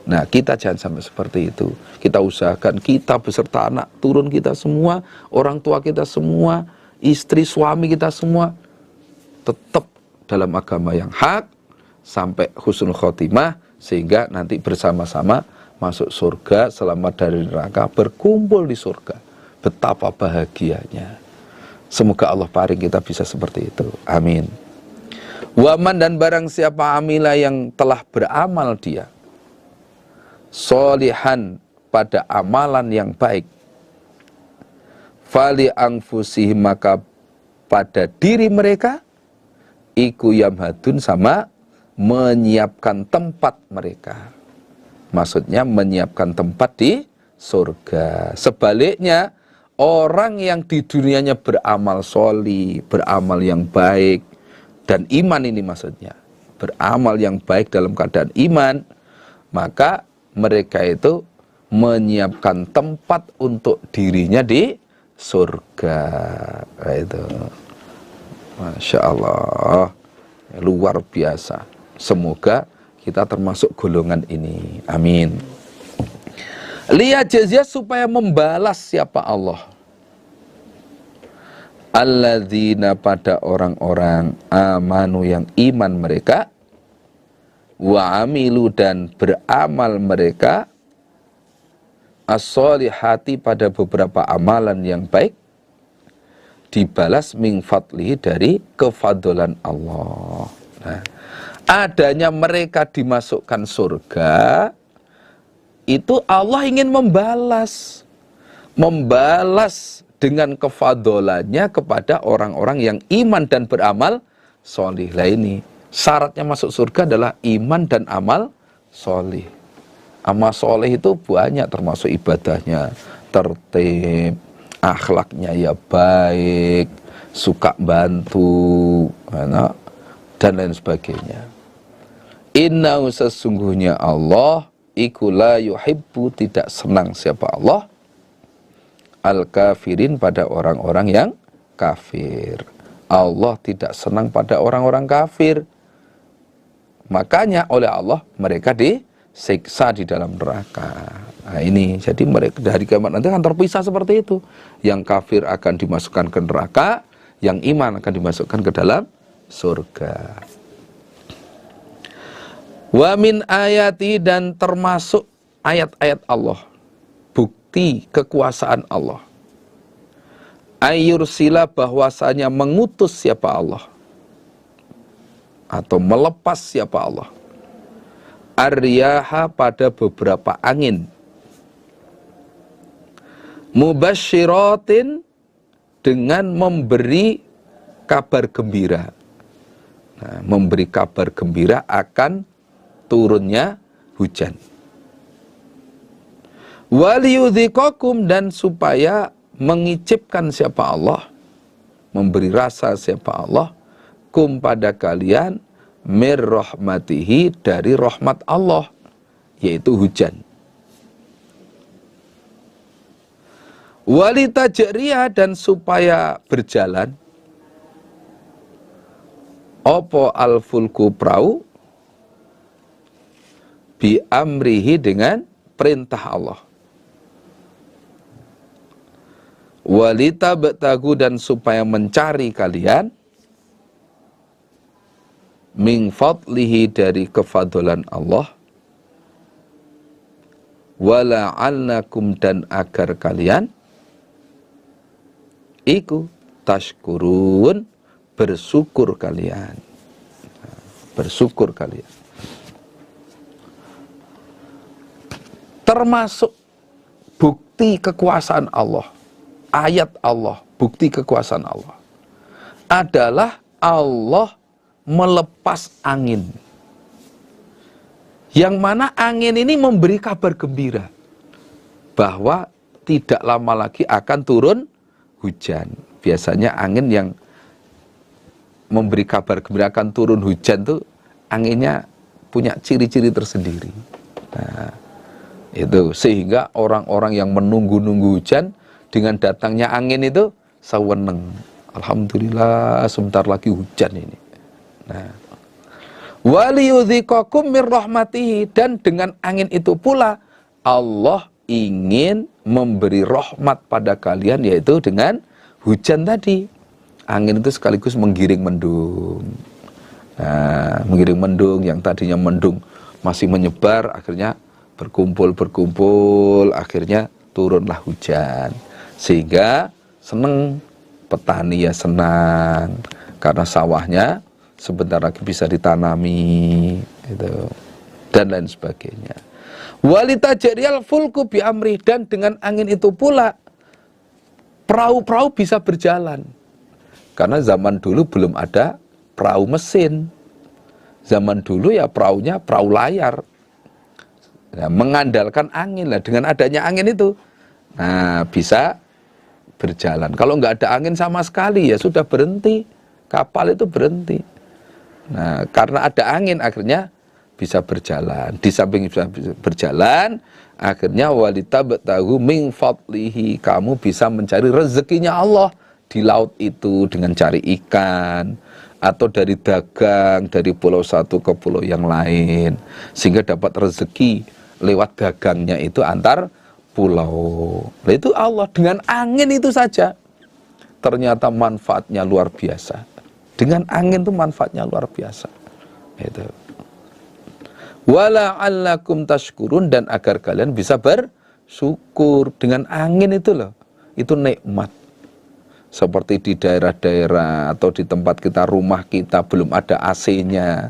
Nah, kita jangan sampai seperti itu. Kita usahakan, kita beserta anak turun kita semua, orang tua kita semua, istri, suami kita semua, tetap dalam agama yang hak, sampai husnul khotimah, sehingga nanti bersama-sama masuk surga, selamat dari neraka, berkumpul di surga. Betapa bahagianya. Semoga Allah paring kita bisa seperti itu. Amin. Waman dan barang siapa amila yang telah beramal dia solihan pada amalan yang baik, fali anfusihim maka pada diri mereka iku yamhadun sama menyiapkan tempat mereka. Maksudnya menyiapkan tempat di surga. Sebaliknya orang yang di dunianya beramal sholih, beramal yang baik, dan iman ini maksudnya, beramal yang baik dalam keadaan iman, maka mereka itu menyiapkan tempat untuk dirinya di surga. Itu, Masya Allah, luar biasa. Semoga kita termasuk golongan ini. Amin. Lihat jazia supaya membalas siapa Allah. Alladzina pada orang-orang amanu yang iman mereka, wa amilu dan beramal mereka, as-solihati pada beberapa amalan yang baik, dibalas min fadlihi dari kefadolan Allah. Nah, adanya mereka dimasukkan surga, itu Allah ingin membalas dengan kefadolannya kepada orang-orang yang iman dan beramal solih. Lah ini syaratnya masuk surga adalah iman dan amal solih. Amal solih itu banyak, termasuk ibadahnya tertib, akhlaknya ya baik, suka bantu, dan lain sebagainya. Innahu sesungguhnya Allah iku la yuhibbu tidak senang siapa Allah al-kafirin pada orang-orang yang kafir. Allah tidak senang pada orang-orang kafir. Makanya oleh Allah mereka disiksa di dalam neraka. Nah ini, jadi mereka dari kiamat nanti akan terpisah seperti itu. Yang kafir akan dimasukkan ke neraka, yang iman akan dimasukkan ke dalam surga. Wa min ayati dan termasuk ayat-ayat Allah, bukti kekuasaan Allah. Ayyursila bahwasanya mengutus siapa Allah atau melepas siapa Allah. Ar-riyaha pada beberapa angin. Mubasyiratin dengan memberi kabar gembira. Nah, memberi kabar gembira akan turunnya hujan. Waliyudhikakum dan supaya mengicipkan siapa Allah, memberi rasa siapa Allah, kum pada kalian, mir rahmatihi dari rahmat Allah, yaitu hujan. Walitajriya dan supaya berjalan, opo al-fulku perahu, bi amrihi dengan perintah Allah. Walita betagu dan supaya mencari kalian min fadlihi dari kefadolan Allah, wala'allakum dan agar kalian iku tashkurun bersyukur kalian. Bersyukur kalian. Termasuk bukti kekuasaan Allah, ayat Allah, bukti kekuasaan Allah adalah Allah melepas angin. Yang mana angin ini memberi kabar gembira bahwa tidak lama lagi akan turun hujan. Biasanya angin yang memberi kabar gembira akan turun hujan tuh anginnya punya ciri-ciri tersendiri. Nah, itu sehingga orang-orang yang menunggu-nunggu hujan dengan datangnya angin itu seweneng. Alhamdulillah sebentar lagi hujan ini. Nah, waliyudhikakum mir rahmatihi, dan dengan angin itu pula Allah ingin memberi rahmat pada kalian, yaitu dengan hujan tadi. Angin itu sekaligus menggiring mendung. Nah, menggiring mendung yang tadinya mendung masih menyebar, akhirnya berkumpul, akhirnya turunlah hujan. Sehingga senang, petani ya senang, karena sawahnya sebentar lagi bisa ditanami, itu, dan lain sebagainya. Walitajriyal fulku bi amri, dan dengan angin itu pula perahu-perahu bisa berjalan. Karena zaman dulu belum ada perahu mesin. Zaman dulu ya perahunya perahu layar. Nah, mengandalkan angin lah. Dengan adanya angin itu, nah bisa berjalan. Kalau nggak ada angin sama sekali ya sudah berhenti. Kapal itu berhenti. Nah, karena ada angin akhirnya bisa berjalan. Di samping bisa berjalan, akhirnya walitabtahu min fadlihi, kamu bisa mencari rezekinya Allah di laut itu dengan cari ikan atau dari dagang dari pulau satu ke pulau yang lain, sehingga dapat rezeki lewat dagangnya itu antar pulau. Nah, itu Allah dengan angin itu saja ternyata manfaatnya luar biasa. Dengan angin itu manfaatnya luar biasa. Itu. Wala'allakum tashkurun, dan agar kalian bisa bersyukur. Dengan angin itu loh, itu nikmat. Seperti di daerah-daerah atau di tempat kita, rumah kita belum ada AC-nya.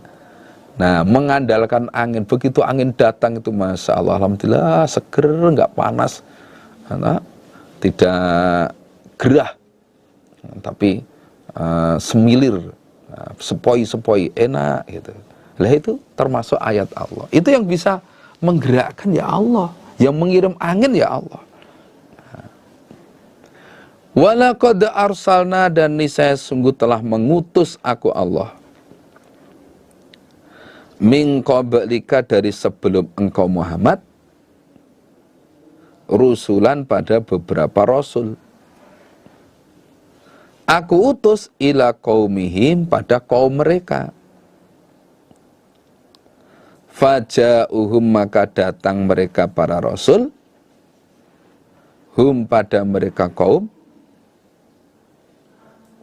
Nah, mengandalkan angin, begitu angin datang itu Masya Allah, Alhamdulillah, seger, nggak panas, nah, tidak gerah, tapi semilir, sepoi-sepoi, enak gitu. Lah itu termasuk ayat Allah. Itu yang bisa menggerakkan ya Allah, yang mengirim angin ya Allah. Walaqad arsalna, dan niscaya sungguh telah mengutus aku Allah, min qablika, dari sebelum engkau Muhammad, rusulan, pada beberapa rasul. Aku utus ila qaumihim, pada kaum mereka. Faja'uhum, maka datang mereka para rasul, hum, pada mereka kaum,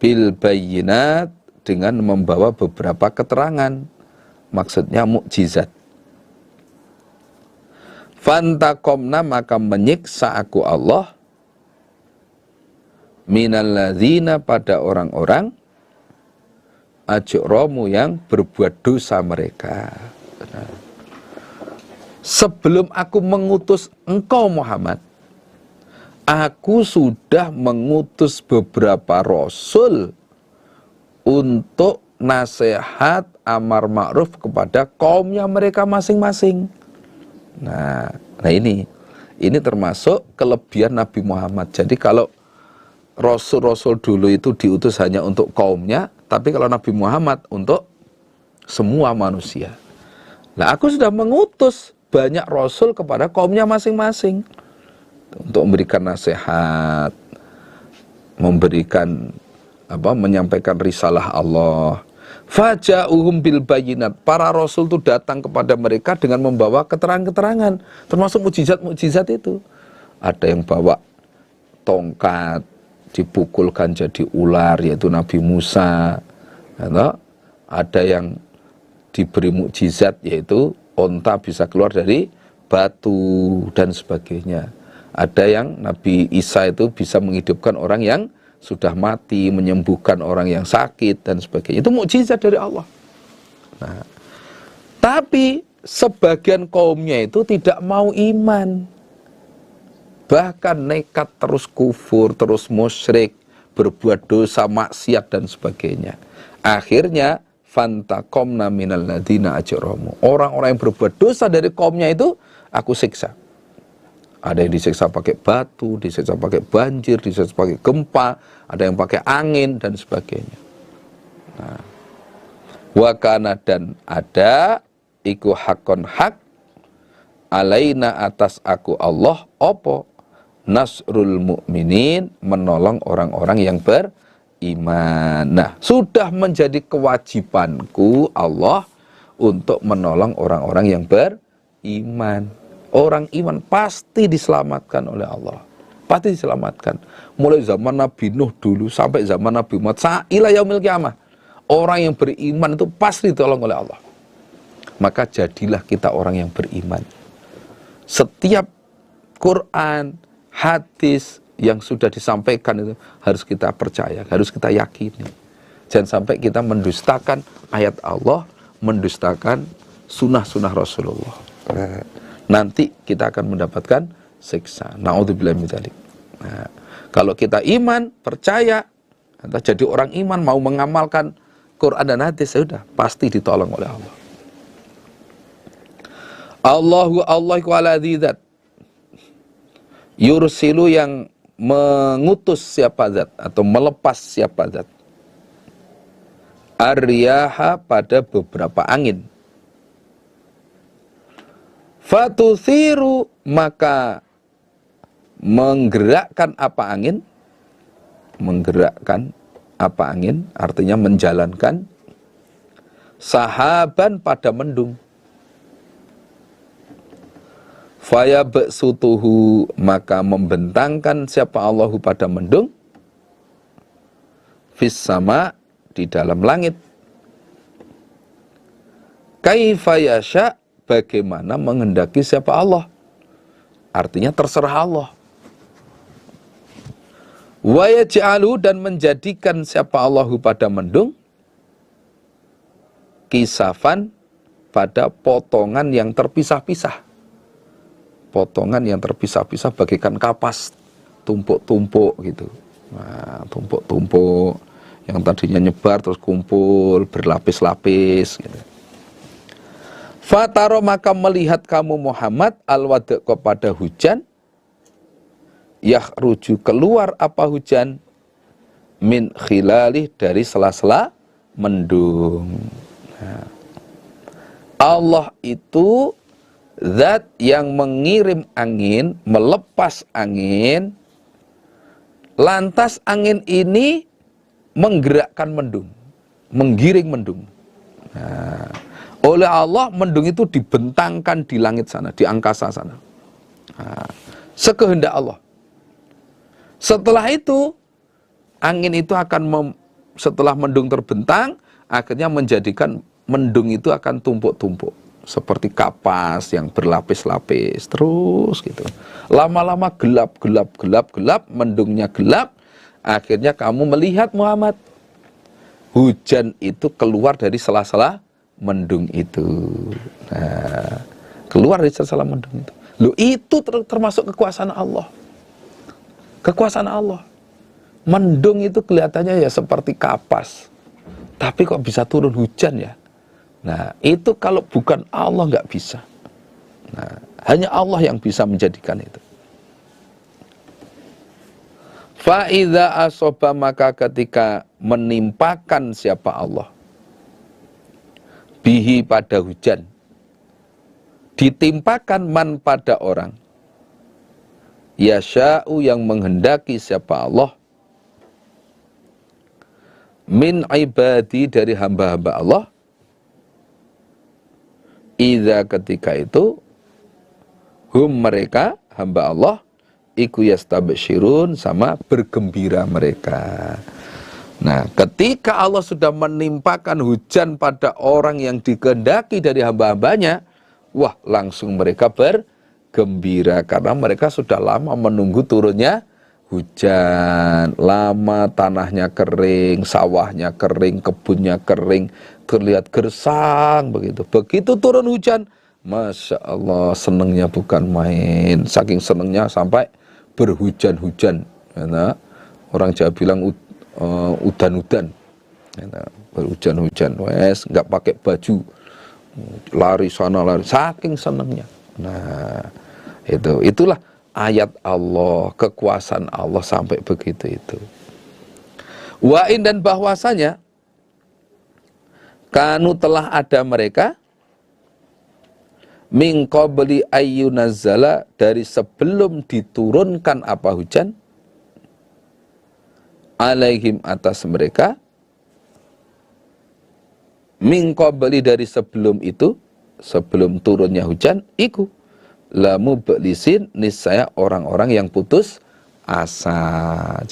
bil bayyinat, dengan membawa beberapa keterangan, maksudnya mukjizat. Fantaqomna, maka menyiksa aku Allah, minalladzina, pada orang-orang, ajramu, yang berbuat dosa mereka. Sebelum aku mengutus engkau Muhammad, aku sudah mengutus beberapa rasul untuk nasihat amar ma'ruf kepada kaumnya mereka masing-masing. Nah ini termasuk kelebihan Nabi Muhammad. Jadi kalau rasul-rasul dulu itu diutus hanya untuk kaumnya, tapi kalau Nabi Muhammad untuk semua manusia. Nah, aku sudah mengutus banyak rasul kepada kaumnya masing-masing untuk memberikan nasihat, menyampaikan risalah Allah. Faja'uhum bil bayyinat, para rasul itu datang kepada mereka dengan membawa keterangan-keterangan, termasuk mukjizat-mukjizat itu. Ada yang bawa tongkat dipukulkan jadi ular, yaitu Nabi Musa. Ada yang diberi mukjizat, yaitu onta bisa keluar dari batu dan sebagainya. Ada yang Nabi Isa itu bisa menghidupkan orang yang sudah mati, menyembuhkan orang yang sakit dan sebagainya. Itu mukjizat dari Allah. Nah, tapi sebagian kaumnya itu tidak mau iman, bahkan nekat terus kufur, terus musyrik, berbuat dosa, maksiat dan sebagainya. Akhirnya fantaqomna minal ladina ajramu, orang-orang yang berbuat dosa dari kaumnya itu aku siksa. Ada yang disiksa pakai batu, disiksa pakai banjir, disiksa pakai gempa, ada yang pakai angin dan sebagainya. Nah, wakana dan ada iku hakon hak alaina atas aku Allah opo nasrul mukminin, menolong orang-orang yang beriman. Nah, sudah menjadi kewajibanku Allah untuk menolong orang-orang yang beriman. Orang iman pasti diselamatkan oleh Allah, pasti diselamatkan. Mulai zaman Nabi Nuh dulu sampai zaman Nabi Muhammad ila yaumil qiyamah, orang yang beriman itu pasti ditolong oleh Allah. Maka jadilah kita orang yang beriman. Setiap Quran, hadis yang sudah disampaikan itu harus kita percaya, harus kita yakini. Jangan sampai kita mendustakan ayat Allah, mendustakan sunnah-sunnah Rasulullah. Nanti kita akan mendapatkan siksa. Na'udzubillah min dzalik. Nah, kalau kita iman, percaya, jadi orang iman, mau mengamalkan Quran dan hadis, sudah pasti ditolong oleh Allah. Allahu aladzi yursilu, yang mengutus siapa zat atau melepas siapa zat, ar-riyaha, pada beberapa angin, fatuthiru, maka menggerakkan apa angin, menggerakkan apa angin artinya menjalankan, sahaban, pada mendung, faya ba'sutuhu, maka membentangkan siapa Allahu pada mendung, fis sama, di dalam langit, kaifa yasha, bagaimana menghendaki siapa Allah, artinya terserah Allah. Wa yaj'alu, dan menjadikan siapa Allahu pada mendung, kisafan, pada potongan yang terpisah-pisah. Potongan yang terpisah-pisah bagaikan kapas, tumpuk-tumpuk gitu. Nah, tumpuk-tumpuk yang tadinya nyebar terus kumpul berlapis-lapis gitu. Fataro, maka melihat kamu Muhammad al-wada, kepada hujan, yakhruju, keluar apa hujan, min khilalih, dari sela-sela mendung. Nah, Allah itu zat yang mengirim angin, melepas angin, lantas angin ini menggerakkan mendung, menggiring mendung. Nah, oleh Allah mendung itu dibentangkan di langit sana, di angkasa sana. Nah, sekehendak Allah. Setelah itu angin itu akan setelah mendung terbentang, akhirnya menjadikan mendung itu akan tumpuk-tumpuk seperti kapas yang berlapis-lapis terus gitu. Lama-lama gelap, mendungnya gelap. Akhirnya kamu melihat Muhammad, hujan itu keluar dari sela-sela mendung itu. Nah, keluar dari sela-sela mendung itu. Loh, itu termasuk kekuasaan Allah. Kekuasaan Allah. Mendung itu kelihatannya ya seperti kapas, tapi kok bisa turun hujan ya? Nah, itu kalau bukan Allah nggak bisa. Nah, hanya Allah yang bisa menjadikan itu. Fa'idha asoba, maka ketika menimpakan siapa Allah, bihi, pada hujan, ditimpakan man, pada orang, yasha'u, yang menghendaki siapa Allah, min ibadi, dari hamba-hamba Allah, idza, ketika itu, hum, mereka hamba Allah, iku yastabsyirun, sama bergembira mereka. Nah, ketika Allah sudah menimpakan hujan pada orang yang dikehendaki dari hamba-hambanya, wah, langsung mereka bergembira karena mereka sudah lama menunggu turunnya hujan. Lama tanahnya kering, sawahnya kering, kebunnya kering, terlihat gersang begitu. Begitu turun hujan, Masya Allah, senangnya bukan main. Saking senangnya sampai berhujan-hujan. Nah, orang Jawa bilang udan-udan, berhujan-hujan, wes nggak pakai baju, lari sana lari, saking senangnya. Nah, itulah ayat Allah, kekuasaan Allah sampai begitu itu. Wa'in, dan bahwasanya kanu telah ada mereka min qabli ayyunazzala, dari sebelum diturunkan apa hujan, alaihim, atas mereka, min qabli, dari sebelum itu, sebelum turunnya hujan, iku lamu belisin, niscaya orang-orang yang putus asa.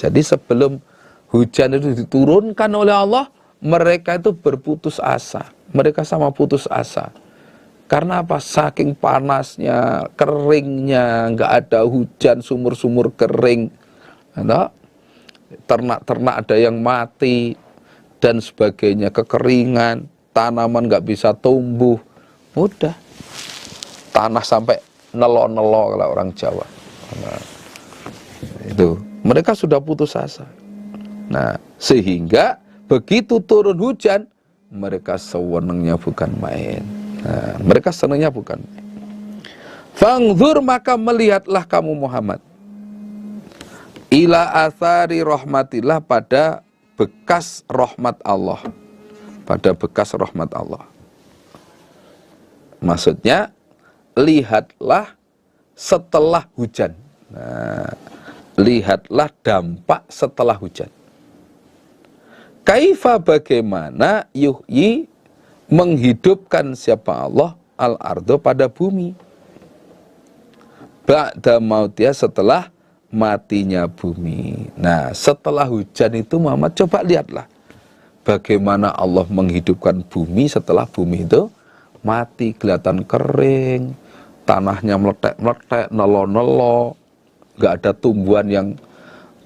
Jadi sebelum hujan itu diturunkan oleh Allah, mereka itu berputus asa. Mereka sama putus asa. Karena apa? Saking panasnya, keringnya, nggak ada hujan, sumur-sumur kering. Nah, ternak-ternak ada yang mati dan sebagainya, kekeringan, tanaman nggak bisa tumbuh, udah tanah sampai nelo-nelo kalau orang Jawa. Nah, itu mereka sudah putus asa. Nah, sehingga begitu turun hujan, mereka sewenangnya bukan main. Nah, mereka senangnya bukan main. Fangzur, maka melihatlah kamu Muhammad, ila athari rahmatillah, pada bekas rahmat Allah. Pada bekas rahmat Allah. Maksudnya, lihatlah setelah hujan. Nah, lihatlah dampak setelah hujan. Kaifa, bagaimana, yuhyi, menghidupkan siapa Allah, al-ardo, pada bumi. Ba'da mautiyah, setelah matinya bumi. Nah, setelah hujan itu Muhammad, coba lihatlah bagaimana Allah menghidupkan bumi setelah bumi itu mati, kelihatan kering, tanahnya meletek-meletek, nelo-nelo, nggak ada tumbuhan yang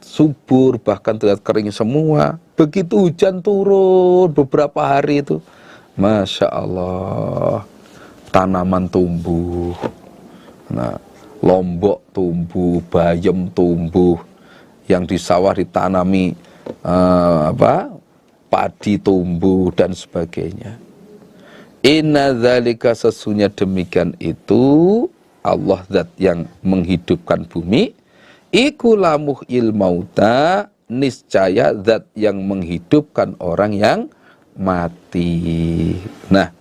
subur, bahkan terlihat kering semua. Begitu hujan turun beberapa hari itu, Masya Allah, tanaman tumbuh. Nah, lombok tumbuh, bayam tumbuh, yang di sawah ditanami padi tumbuh dan sebagainya. Inna dzalika, sesungguhnya demikian itu, Allah zat yang menghidupkan bumi, iku lamuhil mauta, niscaya zat yang menghidupkan orang yang mati. Nah,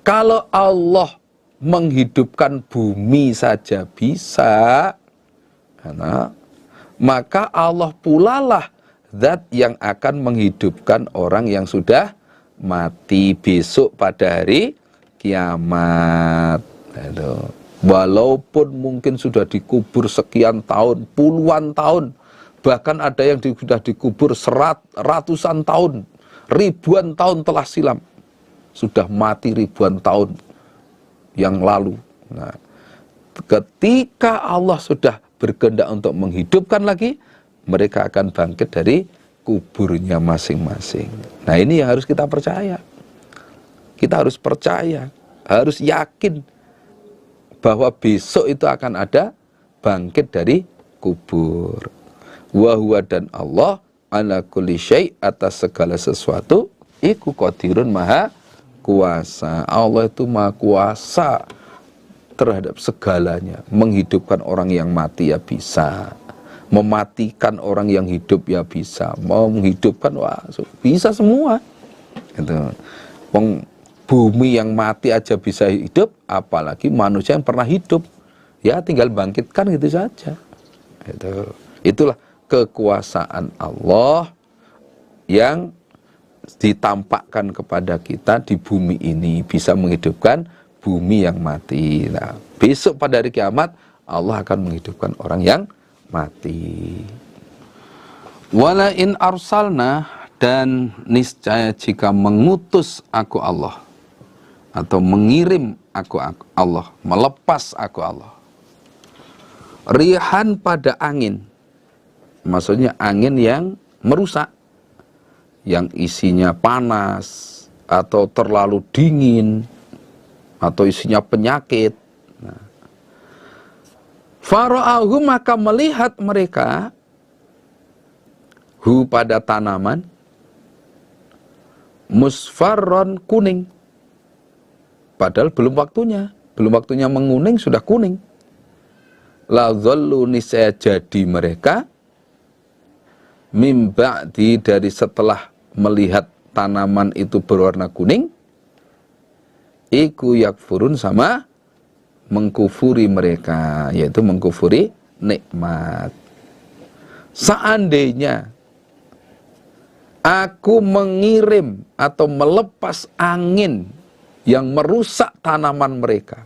kalau Allah menghidupkan bumi saja bisa, maka Allah pula lah zat yang akan menghidupkan orang yang sudah mati besok pada hari kiamat. Walaupun mungkin sudah dikubur sekian tahun, puluhan tahun, bahkan ada yang sudah dikubur ratusan tahun, ribuan tahun telah silam, sudah mati ribuan tahun yang lalu. Nah, ketika Allah sudah berkehendak untuk menghidupkan lagi, mereka akan bangkit dari kuburnya masing-masing. Nah, ini yang harus kita percaya. Kita harus percaya, harus yakin bahwa besok itu akan ada bangkit dari kubur. Wa huwa, dan Allah, ala kulli syai', atas segala sesuatu, iku qadirun, maha kuasa. Allah itu maha kuasa terhadap segalanya. Menghidupkan orang yang mati ya bisa, mematikan orang yang hidup ya bisa, mau menghidupkan, wah, bisa semua. Gitu. Bumi yang mati aja bisa hidup, apalagi manusia yang pernah hidup, ya tinggal bangkitkan gitu saja. Itulah kekuasaan Allah yang ditampakkan kepada kita di bumi ini, bisa menghidupkan bumi yang mati. Nah, besok pada hari kiamat Allah akan menghidupkan orang yang mati. Wala in arsalna, Dan niscaya jika mengutus aku Allah, atau mengirim aku Allah, melepas aku Allah, rihan pada angin, maksudnya angin yang merusak, yang isinya panas, atau terlalu dingin, atau isinya penyakit. Nah, fara'ahu, maka melihat mereka hu pada tanaman, musfarron, kuning, padahal belum waktunya menguning sudah kuning. La dhallu, niscaya jadi mereka mim ba'di, dari setelah melihat tanaman itu berwarna kuning, iku yakfurun, sama mengkufuri mereka, yaitu mengkufuri nikmat. Seandainya aku mengirim atau melepas angin yang merusak tanaman mereka,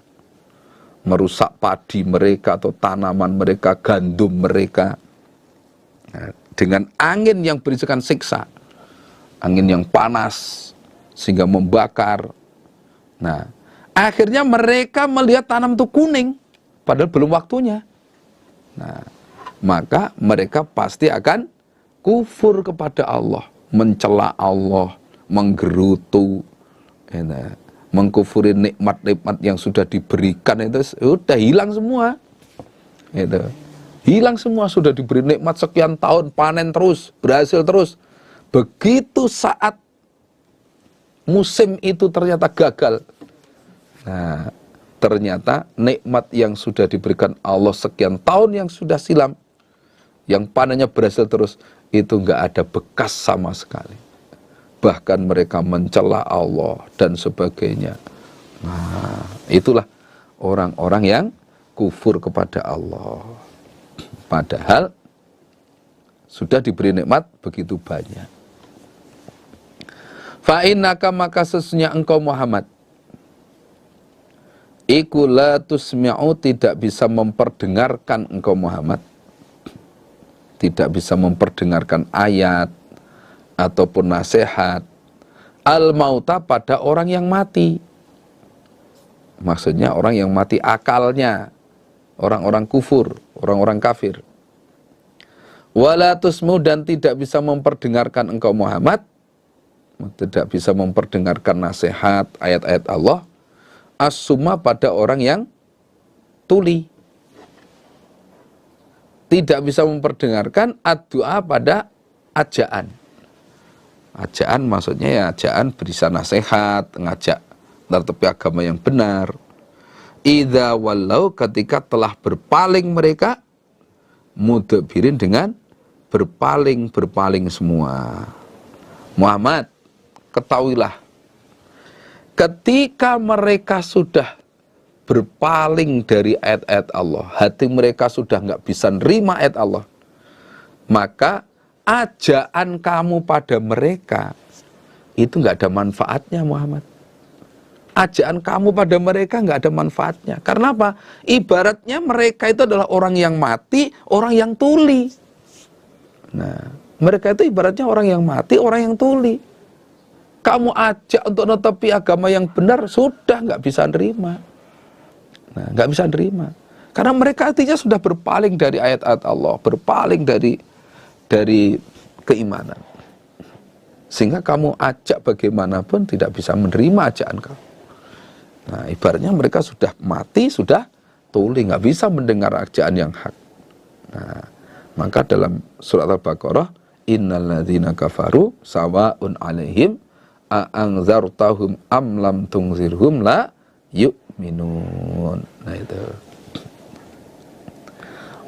merusak padi mereka atau tanaman mereka, gandum mereka, dengan angin yang berisikan siksa, angin yang panas sehingga membakar. Nah, akhirnya mereka melihat tanam itu kuning, padahal belum waktunya. Nah, maka mereka pasti akan kufur kepada Allah, mencela Allah, menggerutu, mengkufuri nikmat-nikmat yang sudah diberikan. Itu sudah hilang semua. Itu hilang semua, sudah diberi nikmat sekian tahun, panen terus, berhasil terus. Begitu saat musim itu ternyata gagal. Nah, ternyata nikmat yang sudah diberikan Allah sekian tahun yang sudah silam, yang panennya berhasil terus, itu nggak ada bekas sama sekali. Bahkan mereka mencela Allah dan sebagainya. Nah, itulah orang-orang yang kufur kepada Allah. Padahal sudah diberi nikmat begitu banyak. Fa'innaka, maka sesungguhnya engkau Muhammad, iku la tusmi'u, tidak bisa memperdengarkan engkau Muhammad, tidak bisa memperdengarkan ayat ataupun nasihat al-mauta, pada orang yang mati. Maksudnya orang yang mati akalnya, orang-orang kufur, orang-orang kafir. Wala tusmu, dan tidak bisa memperdengarkan engkau Muhammad, tidak bisa memperdengarkan nasihat ayat-ayat Allah, as-summa, pada orang yang tuli. Tidak bisa memperdengarkan ad-du'a, pada ajaan. Ajaan maksudnya ya ajaan berisa nasihat, ngajak tertepi agama yang benar. Idza wallau, ketika telah berpaling mereka, mudbirin, dengan berpaling semua. Muhammad, ketahuilah, ketika mereka sudah berpaling dari ayat-ayat Allah, hati mereka sudah nggak bisa nerima ayat Allah, maka ajaan kamu pada mereka itu nggak ada manfaatnya, Muhammad. Ajaan kamu pada mereka nggak ada manfaatnya. Karena apa? Ibaratnya mereka itu adalah orang yang mati, orang yang tuli. Nah, mereka itu ibaratnya orang yang mati, orang yang tuli. Kamu ajak untuk netepi agama yang benar, sudah nggak bisa nerima. Nah, nggak bisa nerima. Karena mereka artinya sudah berpaling dari ayat-ayat Allah, berpaling dari keimanan. Sehingga kamu ajak bagaimanapun tidak bisa menerima ajakan kamu. Nah, ibaratnya mereka sudah mati, sudah tuli, nggak bisa mendengar ajakan yang hak. Nah, maka dalam surat Al-Baqarah, innal ladzina kafaru sawa'un 'alaihim a anzartahum am lam tunzirhum la yu'minun. Nah, itu.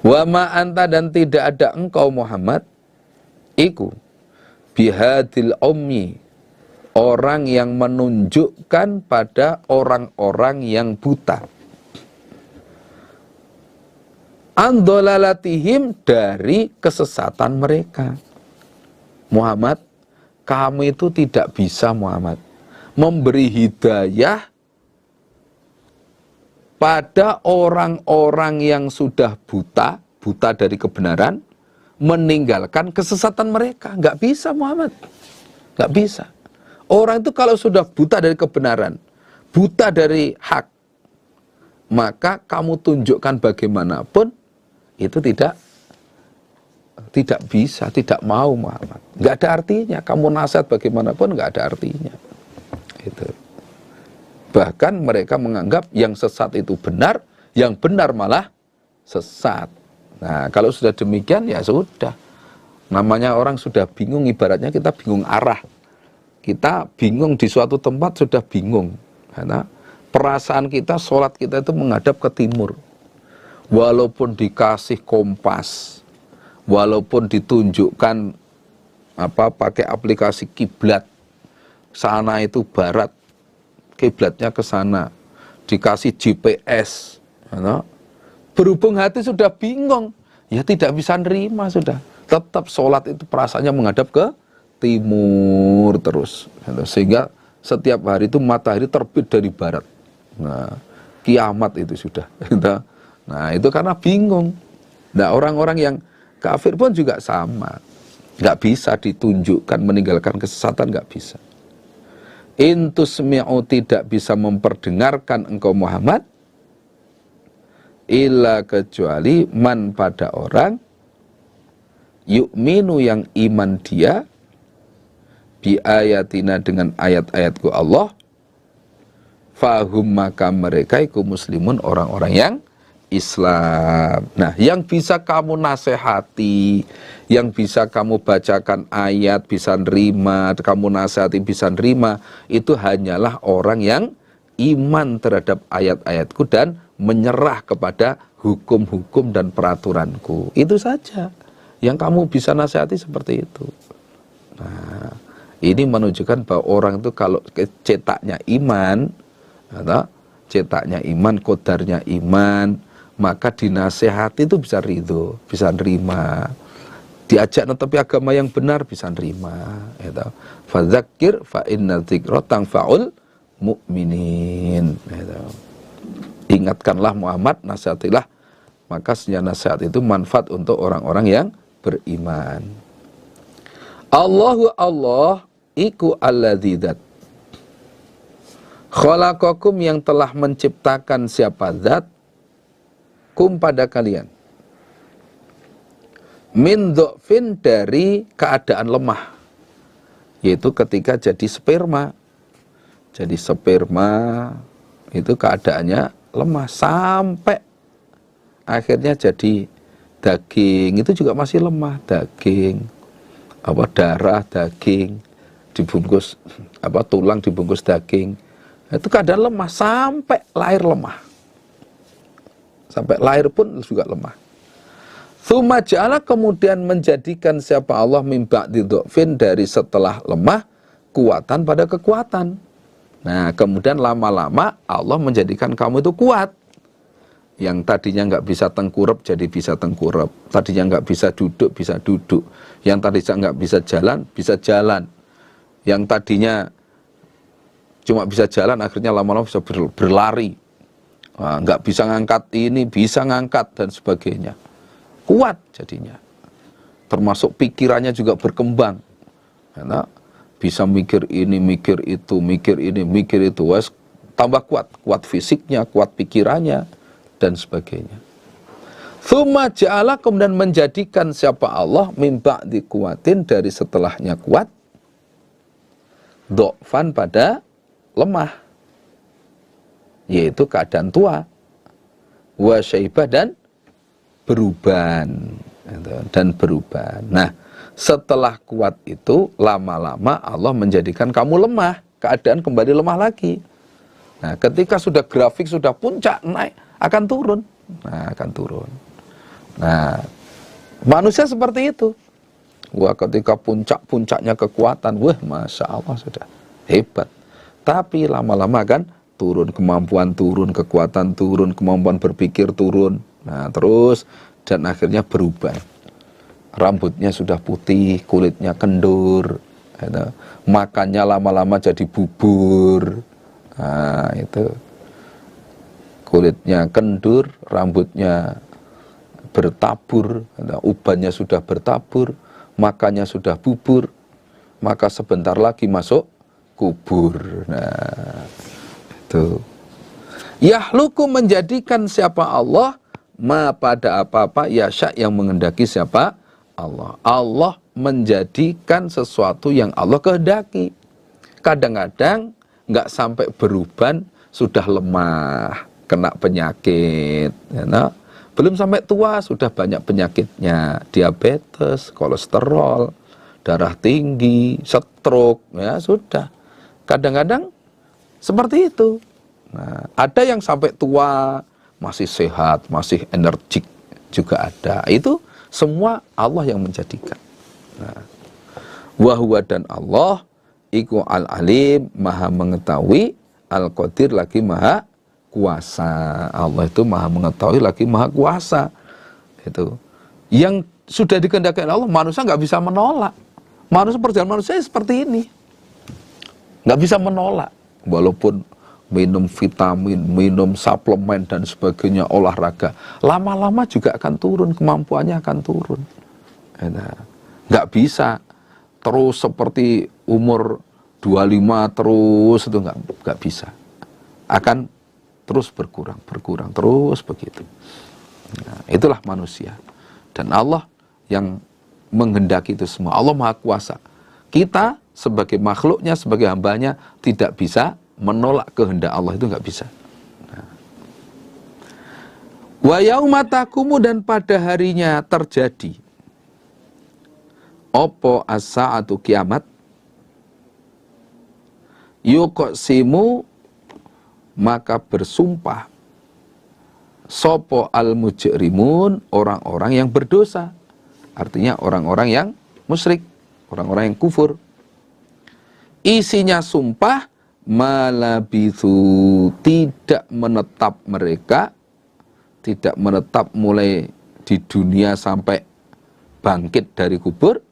Wa ma anta, dan tidak ada engkau Muhammad, iku bihadil ummi, orang yang menunjukkan pada orang-orang yang buta, andolalatihim, dari kesesatan mereka. Muhammad, kamu itu tidak bisa, Muhammad, memberi hidayah pada orang-orang yang sudah buta dari kebenaran, meninggalkan kesesatan mereka. Nggak bisa Muhammad, nggak bisa. Orang itu kalau sudah buta dari kebenaran, buta dari hak, maka kamu tunjukkan bagaimanapun itu tidak bisa, tidak mau Muhammad. Nggak ada artinya. Kamu nasihat bagaimanapun nggak ada artinya. Itu. Bahkan mereka menganggap yang sesat itu benar, yang benar malah sesat. Nah, kalau sudah demikian ya sudah. Namanya orang sudah bingung, ibaratnya kita bingung arah. Kita bingung di suatu tempat sudah bingung. Karena perasaan kita, sholat kita itu menghadap ke timur. Walaupun dikasih kompas, walaupun ditunjukkan pakai aplikasi kiblat, sana itu barat, kiblatnya ke sana, dikasih GPS, berhubung hati sudah bingung, ya tidak bisa nerima sudah. Tetap sholat itu perasaannya menghadap ke timur terus, sehingga setiap hari itu matahari terbit dari barat. Nah, kiamat itu sudah. Nah, itu karena bingung. Nah, orang-orang yang kafir pun juga sama, nggak bisa ditunjukkan meninggalkan kesesatan, nggak bisa. Intusmi'u, tidak bisa memperdengarkan engkau Muhammad, illa kecuali man, pada orang, yu'minu yang iman dia, bi ayatina dengan ayat-ayatku Allah, fahum maka mereka iku muslimun, orang-orang yang Islam. Nah, yang bisa kamu nasihati, yang bisa kamu bacakan ayat bisa nerima, kamu nasihati bisa nerima, itu hanyalah orang yang iman terhadap ayat-ayatku dan menyerah kepada hukum-hukum dan peraturanku. Itu saja yang kamu bisa nasihati, seperti itu. Nah, ini menunjukkan bahwa orang itu kalau cetaknya iman, atau cetaknya iman, kodarnya iman, maka dinasehati itu bisa ridho, bisa nerima. Diajak netapi agama yang benar, bisa nerima. Fadzakir fa inna dzikra tanfa'ul mu'minin. Ingatkanlah Muhammad, nasihatilah, maka sesungguhnya nasihat itu manfaat untuk orang-orang yang beriman. Allahu Allah iku alladzi dzat khalaqakum, yang telah menciptakan siapa zat, kum pada kalian, min dhofin, dari keadaan lemah, yaitu ketika jadi sperma. Jadi sperma itu keadaannya lemah sampai akhirnya jadi daging, itu juga masih lemah. Daging, darah, daging dibungkus, tulang dibungkus daging, itu keadaan lemah sampai lahir lemah. Sampai lahir pun juga lemah. Tsumma ja'ala, kemudian menjadikan siapa Allah, min ba'di dhofin, dari setelah lemah, kuatan pada kekuatan. Nah, kemudian lama-lama Allah menjadikan kamu itu kuat. Yang tadinya nggak bisa tengkurap jadi bisa tengkurap. Tadinya nggak bisa duduk, bisa duduk. Yang tadinya nggak bisa jalan, bisa jalan. Yang tadinya cuma bisa jalan, akhirnya lama-lama bisa berlari. Nah, nggak bisa ngangkat ini, bisa ngangkat, dan sebagainya. Kuat jadinya. Termasuk pikirannya juga berkembang. Karena bisa mikir ini, mikir itu, mikir ini, mikir itu. Wes, tambah kuat. Kuat fisiknya, kuat pikirannya, dan sebagainya. Tsumma ja'ala, kemudian menjadikan siapa Allah, min ba'di kuwatin, dari setelahnya kuat, dhofan, pada lemah, yaitu keadaan tua, wa syaibah, dan beruban, dan beruban. Nah, setelah kuat itu, lama-lama Allah menjadikan kamu lemah, keadaan kembali lemah lagi. Nah, ketika sudah grafik, sudah puncak, naik, akan turun. Nah, akan turun. Nah, manusia seperti itu. Wah, ketika puncak-puncaknya kekuatan, wah, Masya Allah, sudah hebat. Tapi lama-lama kan turun, kemampuan turun, kekuatan turun, kemampuan berpikir turun. Nah, terus, dan akhirnya berubah. Rambutnya sudah putih, kulitnya kendur, makannya lama-lama jadi bubur. Nah, itu. Kulitnya kendur, rambutnya bertabur, ubannya sudah bertabur, makannya sudah bubur, maka sebentar lagi masuk kubur. Nah, itu. Yahluku menjadikan siapa Allah, ma pada apa-apa, yasya yang mengendaki siapa Allah. Allah menjadikan sesuatu yang Allah kehendaki. Kadang-kadang nggak sampai beruban, sudah lemah, kena penyakit, ya, nah. Belum sampai tua sudah banyak penyakitnya, diabetes, kolesterol, darah tinggi, stroke, ya sudah. Kadang-kadang seperti itu. Nah, ada yang sampai tua masih sehat, masih energik juga ada. Itu semua Allah yang menjadikan. Nah, wahwa dan Allah iku al-alim, maha mengetahui, al-qadir lagi maha kuasa. Allah itu maha mengetahui lagi maha kuasa. Itu yang sudah dikehendaki Allah, manusia nggak bisa menolak. Perjalanan manusia seperti ini, nggak bisa menolak. Walaupun minum vitamin, minum suplemen dan sebagainya, olahraga, lama-lama juga akan turun, kemampuannya akan turun. Nah, nggak bisa terus seperti umur 25 terus, itu nggak bisa. Akan terus berkurang, terus begitu. Nah, itulah manusia. Dan Allah yang menghendaki itu semua. Allah Maha Kuasa. Kita sebagai makhluknya, sebagai hambanya, tidak bisa menolak kehendak Allah, itu nggak bisa. Nah. Wa yauma taqumu, dan pada harinya terjadi opo as-saatu kiamat, yuqsimu, maka bersumpah sopo al-mujrimun, orang-orang yang berdosa. Artinya orang-orang yang musyrik, orang-orang yang kufur. Isinya sumpah, malabithu, tidak menetap mereka, tidak menetap mulai di dunia sampai bangkit dari kubur,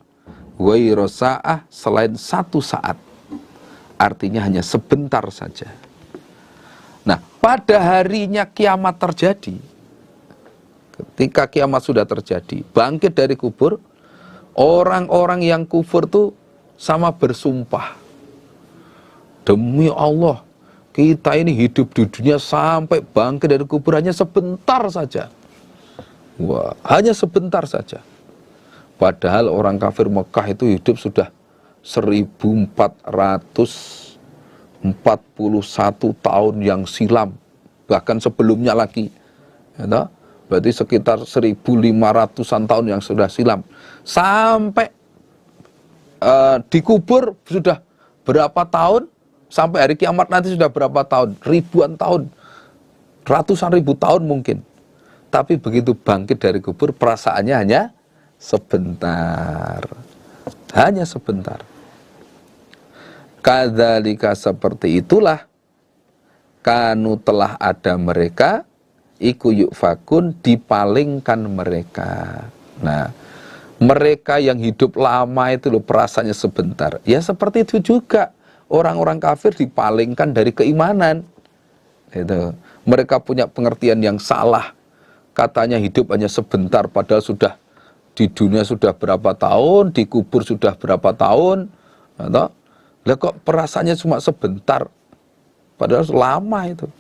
ghairu sa'ah, selain satu saat. Artinya hanya sebentar saja. Nah, pada harinya kiamat terjadi, ketika kiamat sudah terjadi, bangkit dari kubur, orang-orang yang kufur tuh sama bersumpah, demi Allah, kita ini hidup di dunia sampai bangkit dari kuburannya sebentar saja. Wah, hanya sebentar saja. Padahal orang kafir Mekah itu hidup sudah 1441 tahun yang silam, bahkan sebelumnya lagi. Ya, berarti sekitar 1500-an tahun yang sudah silam. Sampai dikubur sudah berapa tahun? Sampai hari kiamat nanti sudah berapa tahun? Ribuan tahun, ratusan ribu tahun mungkin. Tapi begitu bangkit dari kubur, perasaannya hanya sebentar. Hanya sebentar. Kadzalika, seperti itulah, kanu telah ada mereka, iku yufakun, dipalingkan mereka. Nah, mereka yang hidup lama itu loh, perasaannya sebentar. Ya seperti itu juga. Orang-orang kafir dipalingkan dari keimanan. Itu. Mereka punya pengertian yang salah. Katanya hidup hanya sebentar, padahal sudah di dunia sudah berapa tahun, dikubur sudah berapa tahun. Lah kok perasaannya cuma sebentar, padahal lama itu.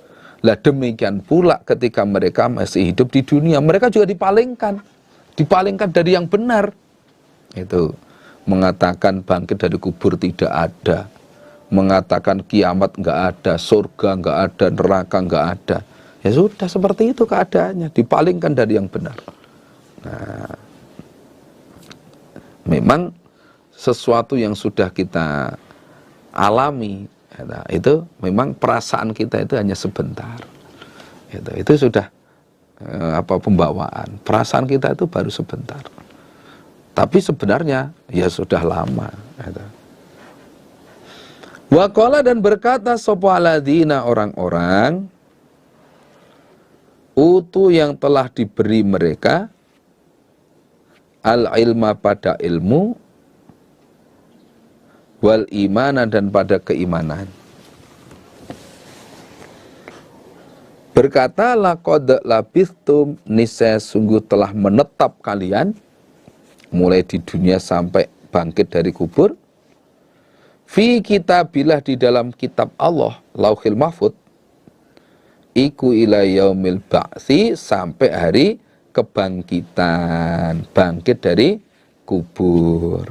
Lah demikian pula ketika mereka masih hidup di dunia, mereka juga dipalingkan dari yang benar. Itu mengatakan bangkit dari kubur tidak ada, mengatakan kiamat nggak ada, surga nggak ada, neraka nggak ada. Ya sudah, seperti itu keadaannya, dipalingkan dari yang benar. Nah, memang sesuatu yang sudah kita alami, nah, itu memang perasaan kita itu hanya sebentar. Itu sudah pembawaan. Perasaan kita itu baru sebentar. Tapi sebenarnya ya sudah lama. Wa qala, dan berkata sapa alladzina, orang-orang utu yang telah diberi mereka al-ilma, pada ilmu, wal imana, dan pada keimanan. Berkata, laqad labithtum, niscaya sungguh telah menetap kalian mulai di dunia sampai bangkit dari kubur, fi kitabillah, di dalam kitab Allah, Lauhil Mahfud, iku ila yaumil ba'tsi, sampai hari kebangkitan, bangkit dari kubur.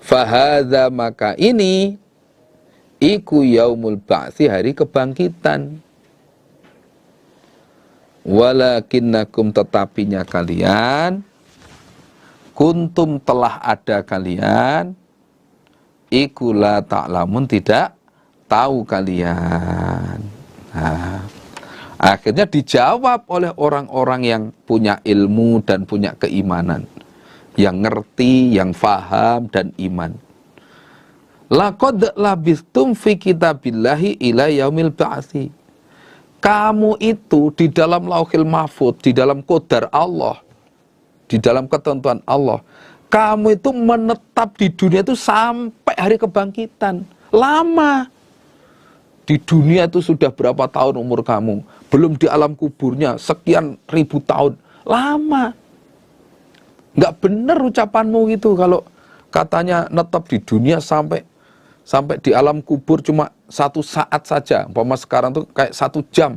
Fahadza, maka ini, iku yaumul ba'tsi, hari kebangkitan. Walakinnakum, tetapinya kalian, kuntum, telah ada kalian, iku la ta'lamun, tidak tahu kalian. Nah, akhirnya dijawab oleh orang-orang yang punya ilmu dan punya keimanan, yang ngerti, yang faham dan iman. Laqad labithtum fi kitabillahi ila yaumil ba'tsi. Kamu itu di dalam Lauhil Mahfud, di dalam qadar Allah, di dalam ketentuan Allah, kamu itu menetap di dunia itu sampai hari kebangkitan. Lama. Di dunia itu sudah berapa tahun umur kamu? Belum di alam kuburnya sekian ribu tahun. Lama. Nggak benar ucapanmu itu kalau katanya netap di dunia sampai di alam kubur cuma 1 saat saja. Umpama sekarang tuh kayak 1 jam.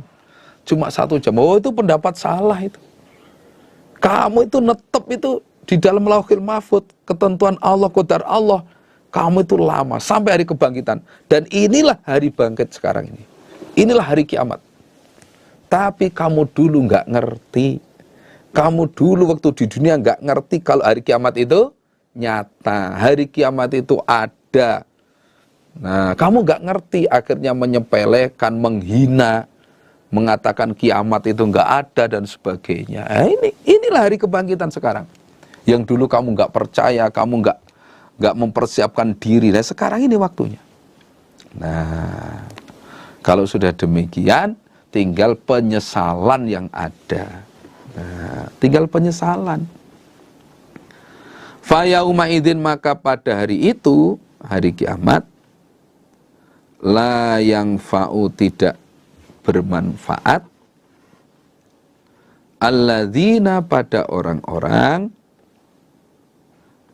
Cuma 1 jam. Oh, itu pendapat salah itu. Kamu itu netap itu di dalam Lauhil Mahfud, ketentuan Allah, qadar Allah. Kamu itu lama, sampai hari kebangkitan. Dan inilah hari bangkit sekarang ini. Inilah hari kiamat. Tapi kamu dulu nggak ngerti. Kamu dulu waktu di dunia nggak ngerti kalau hari kiamat itu nyata. Hari kiamat itu ada. Nah, kamu nggak ngerti, akhirnya menyepelekan, menghina, mengatakan kiamat itu nggak ada dan sebagainya. Inilah hari kebangkitan sekarang. Yang dulu kamu nggak percaya, kamu nggak mempersiapkan diri. Nah, sekarang ini waktunya. Nah, kalau sudah demikian, tinggal penyesalan yang ada. Nah, tinggal penyesalan. Fa yauma idzin, maka pada hari itu, hari kiamat, la yang fa'u, tidak bermanfaat, alladzina, pada orang-orang,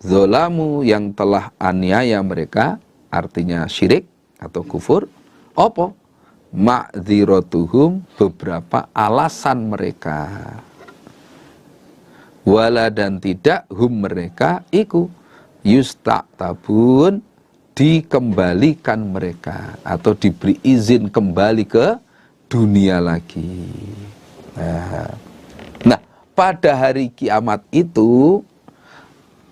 zolamu, yang telah aniaya mereka, artinya syirik atau kufur, apa? Ma'dziratuhum, beberapa alasan mereka. Wala, dan tidak, hum, mereka, iku, yusta'tabun, dikembalikan mereka, atau diberi izin kembali ke dunia lagi. Nah, pada hari kiamat itu,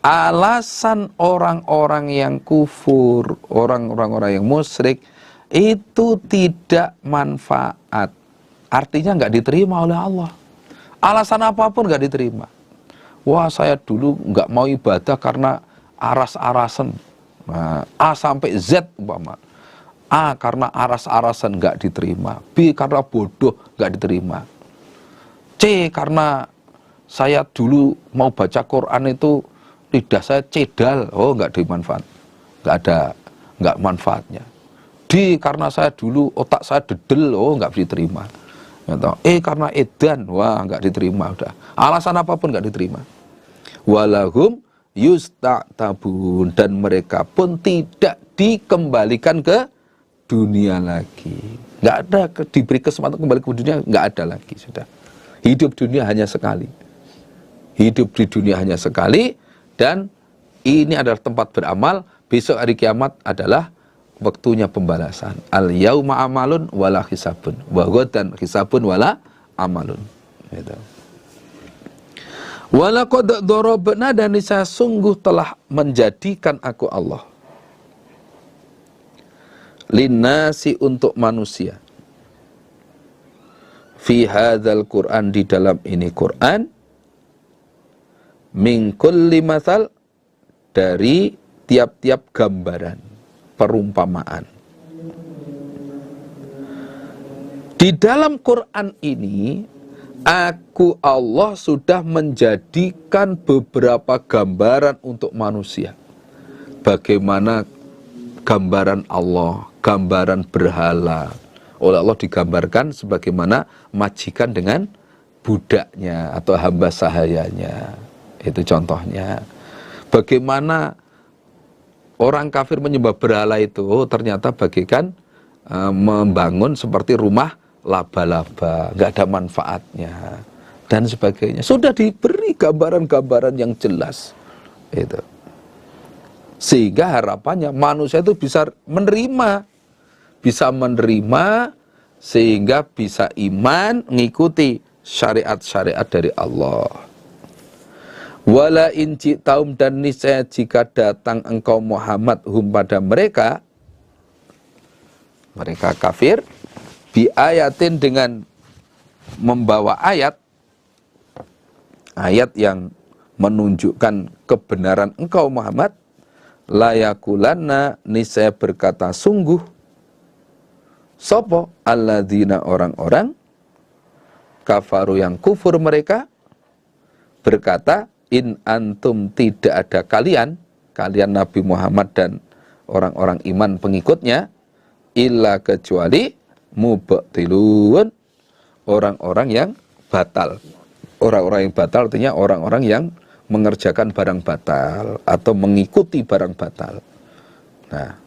alasan orang-orang yang kufur, orang-orang yang musyrik, itu tidak manfaat. Artinya nggak diterima oleh Allah. Alasan apapun nggak diterima. Wah, saya dulu nggak mau ibadah karena aras-arasan. Nah, A sampai Z umpama. A karena aras-arasan nggak diterima. B karena bodoh nggak diterima. C karena saya dulu mau baca Quran itu lidah saya cedal, oh nggak dimanfaat, nggak manfaatnya. D karena saya dulu otak saya dedel, oh nggak diterima. E karena edan, wah nggak diterima udah. Alasan apapun nggak diterima. Walahum yusta'tabun, dan mereka pun tidak dikembalikan ke dunia lagi. Nggak ada diberi kesempatan kembali ke dunia, nggak ada lagi sudah. Hidup dunia hanya sekali. Hidup di dunia hanya sekali, dan ini adalah tempat beramal. Besok hari kiamat adalah waktunya pembalasan. Al yauma amalun wala hisabun, wa ghadan hisabun wala amalun. Gitu. Walaqad darabna, dan saya sungguh telah menjadikan aku Allah, linnasi, untuk manusia, fi hadzal Qur'an, di dalam ini Qur'an, min kulli matsal, dari tiap-tiap gambaran, perumpamaan. Di dalam Quran ini, aku Allah sudah menjadikan beberapa gambaran untuk manusia. Bagaimana gambaran Allah, gambaran berhala, Oleh Allah digambarkan sebagaimana majikan dengan budaknya atau hamba sahayanya. Itu contohnya. Bagaimana orang kafir menyembah berhala itu ternyata bagaikan membangun seperti rumah laba-laba, nggak ada manfaatnya dan sebagainya. Sudah diberi gambaran-gambaran yang jelas. Itu. Sehingga harapannya manusia itu bisa menerima sehingga bisa iman mengikuti syariat-syariat dari Allah. Wala in ji'taum, dan niscaya jika datang engkau Muhammad hum pada mereka kafir, bi ayatin, dengan membawa ayat yang menunjukkan kebenaran engkau Muhammad, layakulanna, niscaya berkata sungguh sopo alladzina, orang-orang kafaru yang kufur mereka berkata, in antum, tidak ada kalian Nabi Muhammad dan orang-orang iman pengikutnya, illa, kecuali mubtilun, orang-orang yang batal. Orang-orang yang batal artinya orang-orang yang mengerjakan barang batal atau mengikuti barang batal. Nah,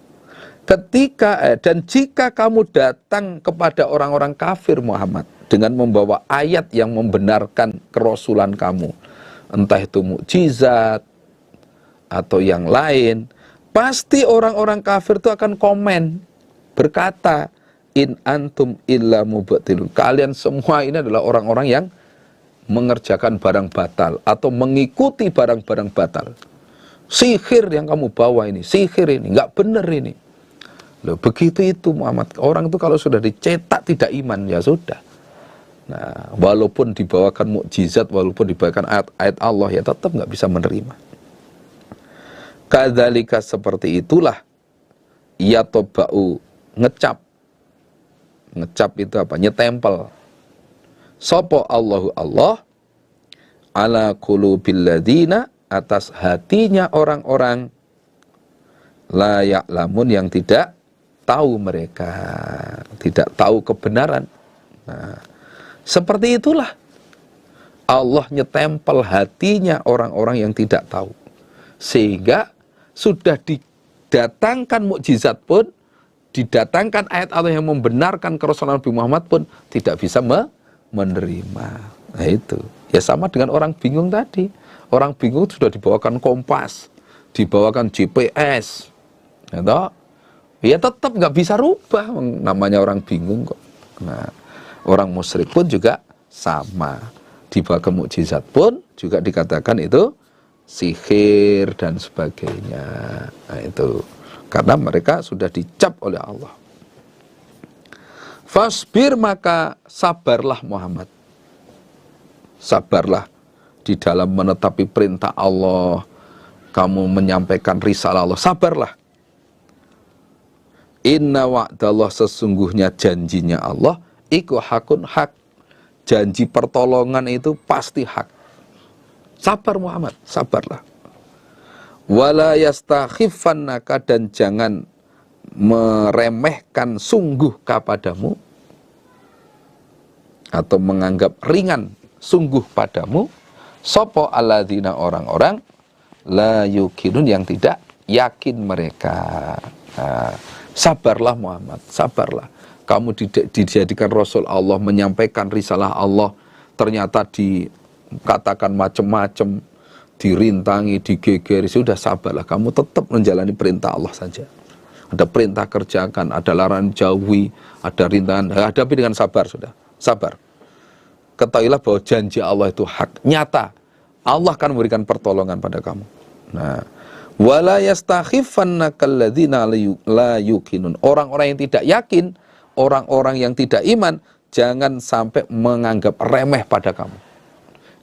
dan jika kamu datang kepada orang-orang kafir Muhammad dengan membawa ayat yang membenarkan kerasulan kamu, entah itu mukjizat atau yang lain, pasti orang-orang kafir itu akan komen, berkata, in antum illa mubtilun, kalian semua ini adalah orang-orang yang mengerjakan barang batal atau mengikuti barang-barang batal. Sihir yang kamu bawa ini, sihir ini, nggak benar ini. Loh, begitu itu Muhammad. Orang itu kalau sudah dicetak tidak iman, ya sudah. Nah, walaupun dibawakan mukjizat, walaupun dibawakan ayat-ayat Allah, ya tetap nggak bisa menerima. Kadzalika, seperti itulah, yatoba'u, ngecap itu apa? Nyetempel. Sopo Allahu Allah, ala qulubil ladzina, atas hatinya orang-orang, la ya'lamun, yang tidak tahu mereka, tidak tahu kebenaran. Nah, seperti itulah Allah nyetempel hatinya orang-orang yang tidak tahu. Sehingga sudah didatangkan mukjizat pun, didatangkan ayat Allah yang membenarkan kerasulan Nabi Muhammad pun tidak bisa menerima. Nah itu. Ya sama dengan orang bingung tadi. Orang bingung sudah dibawakan kompas, dibawakan GPS. Ya tetap nggak bisa rubah, namanya orang bingung kok. Nah, orang musyrik pun juga sama, dibawakan mukjizat pun juga dikatakan itu sihir dan sebagainya. Nah itu karena mereka sudah dicap oleh Allah. Fasbir, maka sabarlah Muhammad, sabarlah di dalam menetapi perintah Allah, kamu menyampaikan risalah Allah, sabarlah. Inna wa'dallah, sesungguhnya janjinya Allah, iku hakun, hak. Janji pertolongan itu pasti hak. Sabar Muhammad, sabarlah. Wala yastakhifannaka, dan jangan meremehkan sungguh kepadamu atau menganggap ringan sungguh padamu, sopo alladzina, orang-orang, la yuqinun, yang tidak yakin mereka. Nah, sabarlah Muhammad, sabarlah. Kamu dijadikan Rasul Allah, menyampaikan risalah Allah, ternyata dikatakan macam-macam, dirintangi, digegeri, sudah sabarlah. Kamu tetap menjalani perintah Allah saja. Ada perintah kerjakan, ada larangan jauhi, ada rintangan, hadapi dengan sabar, sudah. Sabar. Ketahuilah bahwa janji Allah itu hak, nyata. Allah akan memberikan pertolongan pada kamu. Nah, wala yastakhifannaka alladzina la yuqinun, orang-orang yang tidak yakin, orang-orang yang tidak iman, jangan sampai menganggap remeh pada kamu.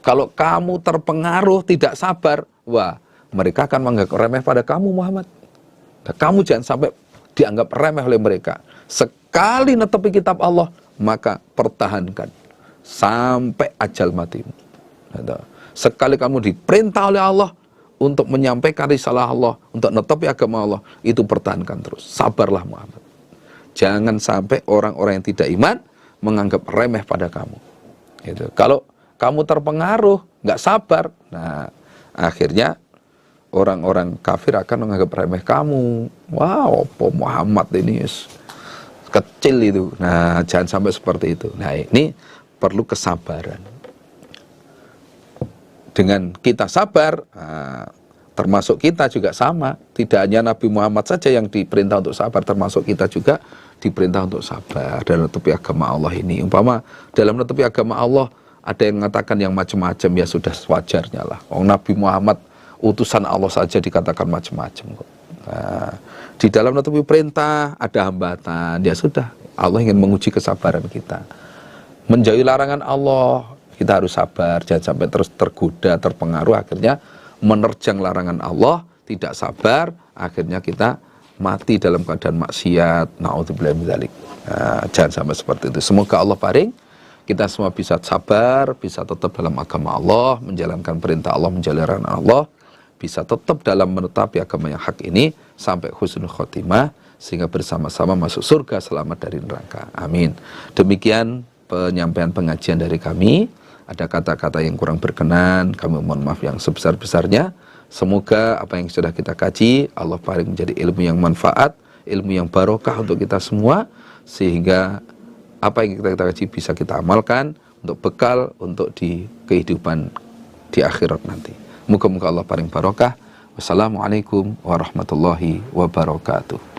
Kalau kamu terpengaruh, tidak sabar, wah, mereka akan menganggap remeh pada kamu Muhammad. Nah, kamu jangan sampai dianggap remeh oleh mereka. Sekali netepi kitab Allah, maka pertahankan sampai ajal matimu. Sekali kamu diperintah oleh Allah untuk menyampaikan risalah Allah, untuk netepi agama Allah, itu pertahankan terus. Sabarlah Muhammad. Jangan sampai orang-orang yang tidak iman menganggap remeh pada kamu. Gitu. Kalau kamu terpengaruh, nggak sabar, nah akhirnya orang-orang kafir akan menganggap remeh kamu. Wow, Muhammad ini kecil itu. Nah, jangan sampai seperti itu. Nah, ini perlu kesabaran. Dengan kita sabar, termasuk kita juga sama. Tidak hanya Nabi Muhammad saja yang diperintah untuk sabar, termasuk kita juga diperintah untuk sabar dan menutupi agama Allah ini. Umpama dalam menutupi agama Allah ada yang mengatakan yang macam-macam, ya sudah sewajarnya lah. Nabi Muhammad utusan Allah saja dikatakan macam-macam kok. Nah, di dalam menutupi perintah ada hambatan, ya sudah, Allah ingin menguji kesabaran kita. Menjauhi larangan Allah, kita harus sabar, jangan sampai terus tergoda, terpengaruh, akhirnya menerjang larangan Allah, tidak sabar, akhirnya kita mati dalam keadaan maksiat. Na'udzubillah min dzalik. Nah, jangan sampai seperti itu. Semoga Allah paring kita semua bisa sabar, bisa tetap dalam agama Allah, menjalankan perintah Allah, menjalankan Allah, bisa tetap dalam menetapi agama yang hak ini sampai husnul khotimah, sehingga bersama-sama masuk surga selamat dari neraka. Amin. Demikian penyampaian pengajian dari kami. Ada kata-kata yang kurang berkenan, kami mohon maaf yang sebesar-besarnya. Semoga apa yang sudah kita kaji Allah paling menjadi ilmu yang manfaat, ilmu yang barokah untuk kita semua, sehingga apa yang kita kaji bisa kita amalkan untuk bekal untuk di kehidupan di akhirat nanti. Moga-moga Allah paling barokah. Wassalamualaikum warahmatullahi wabarakatuh.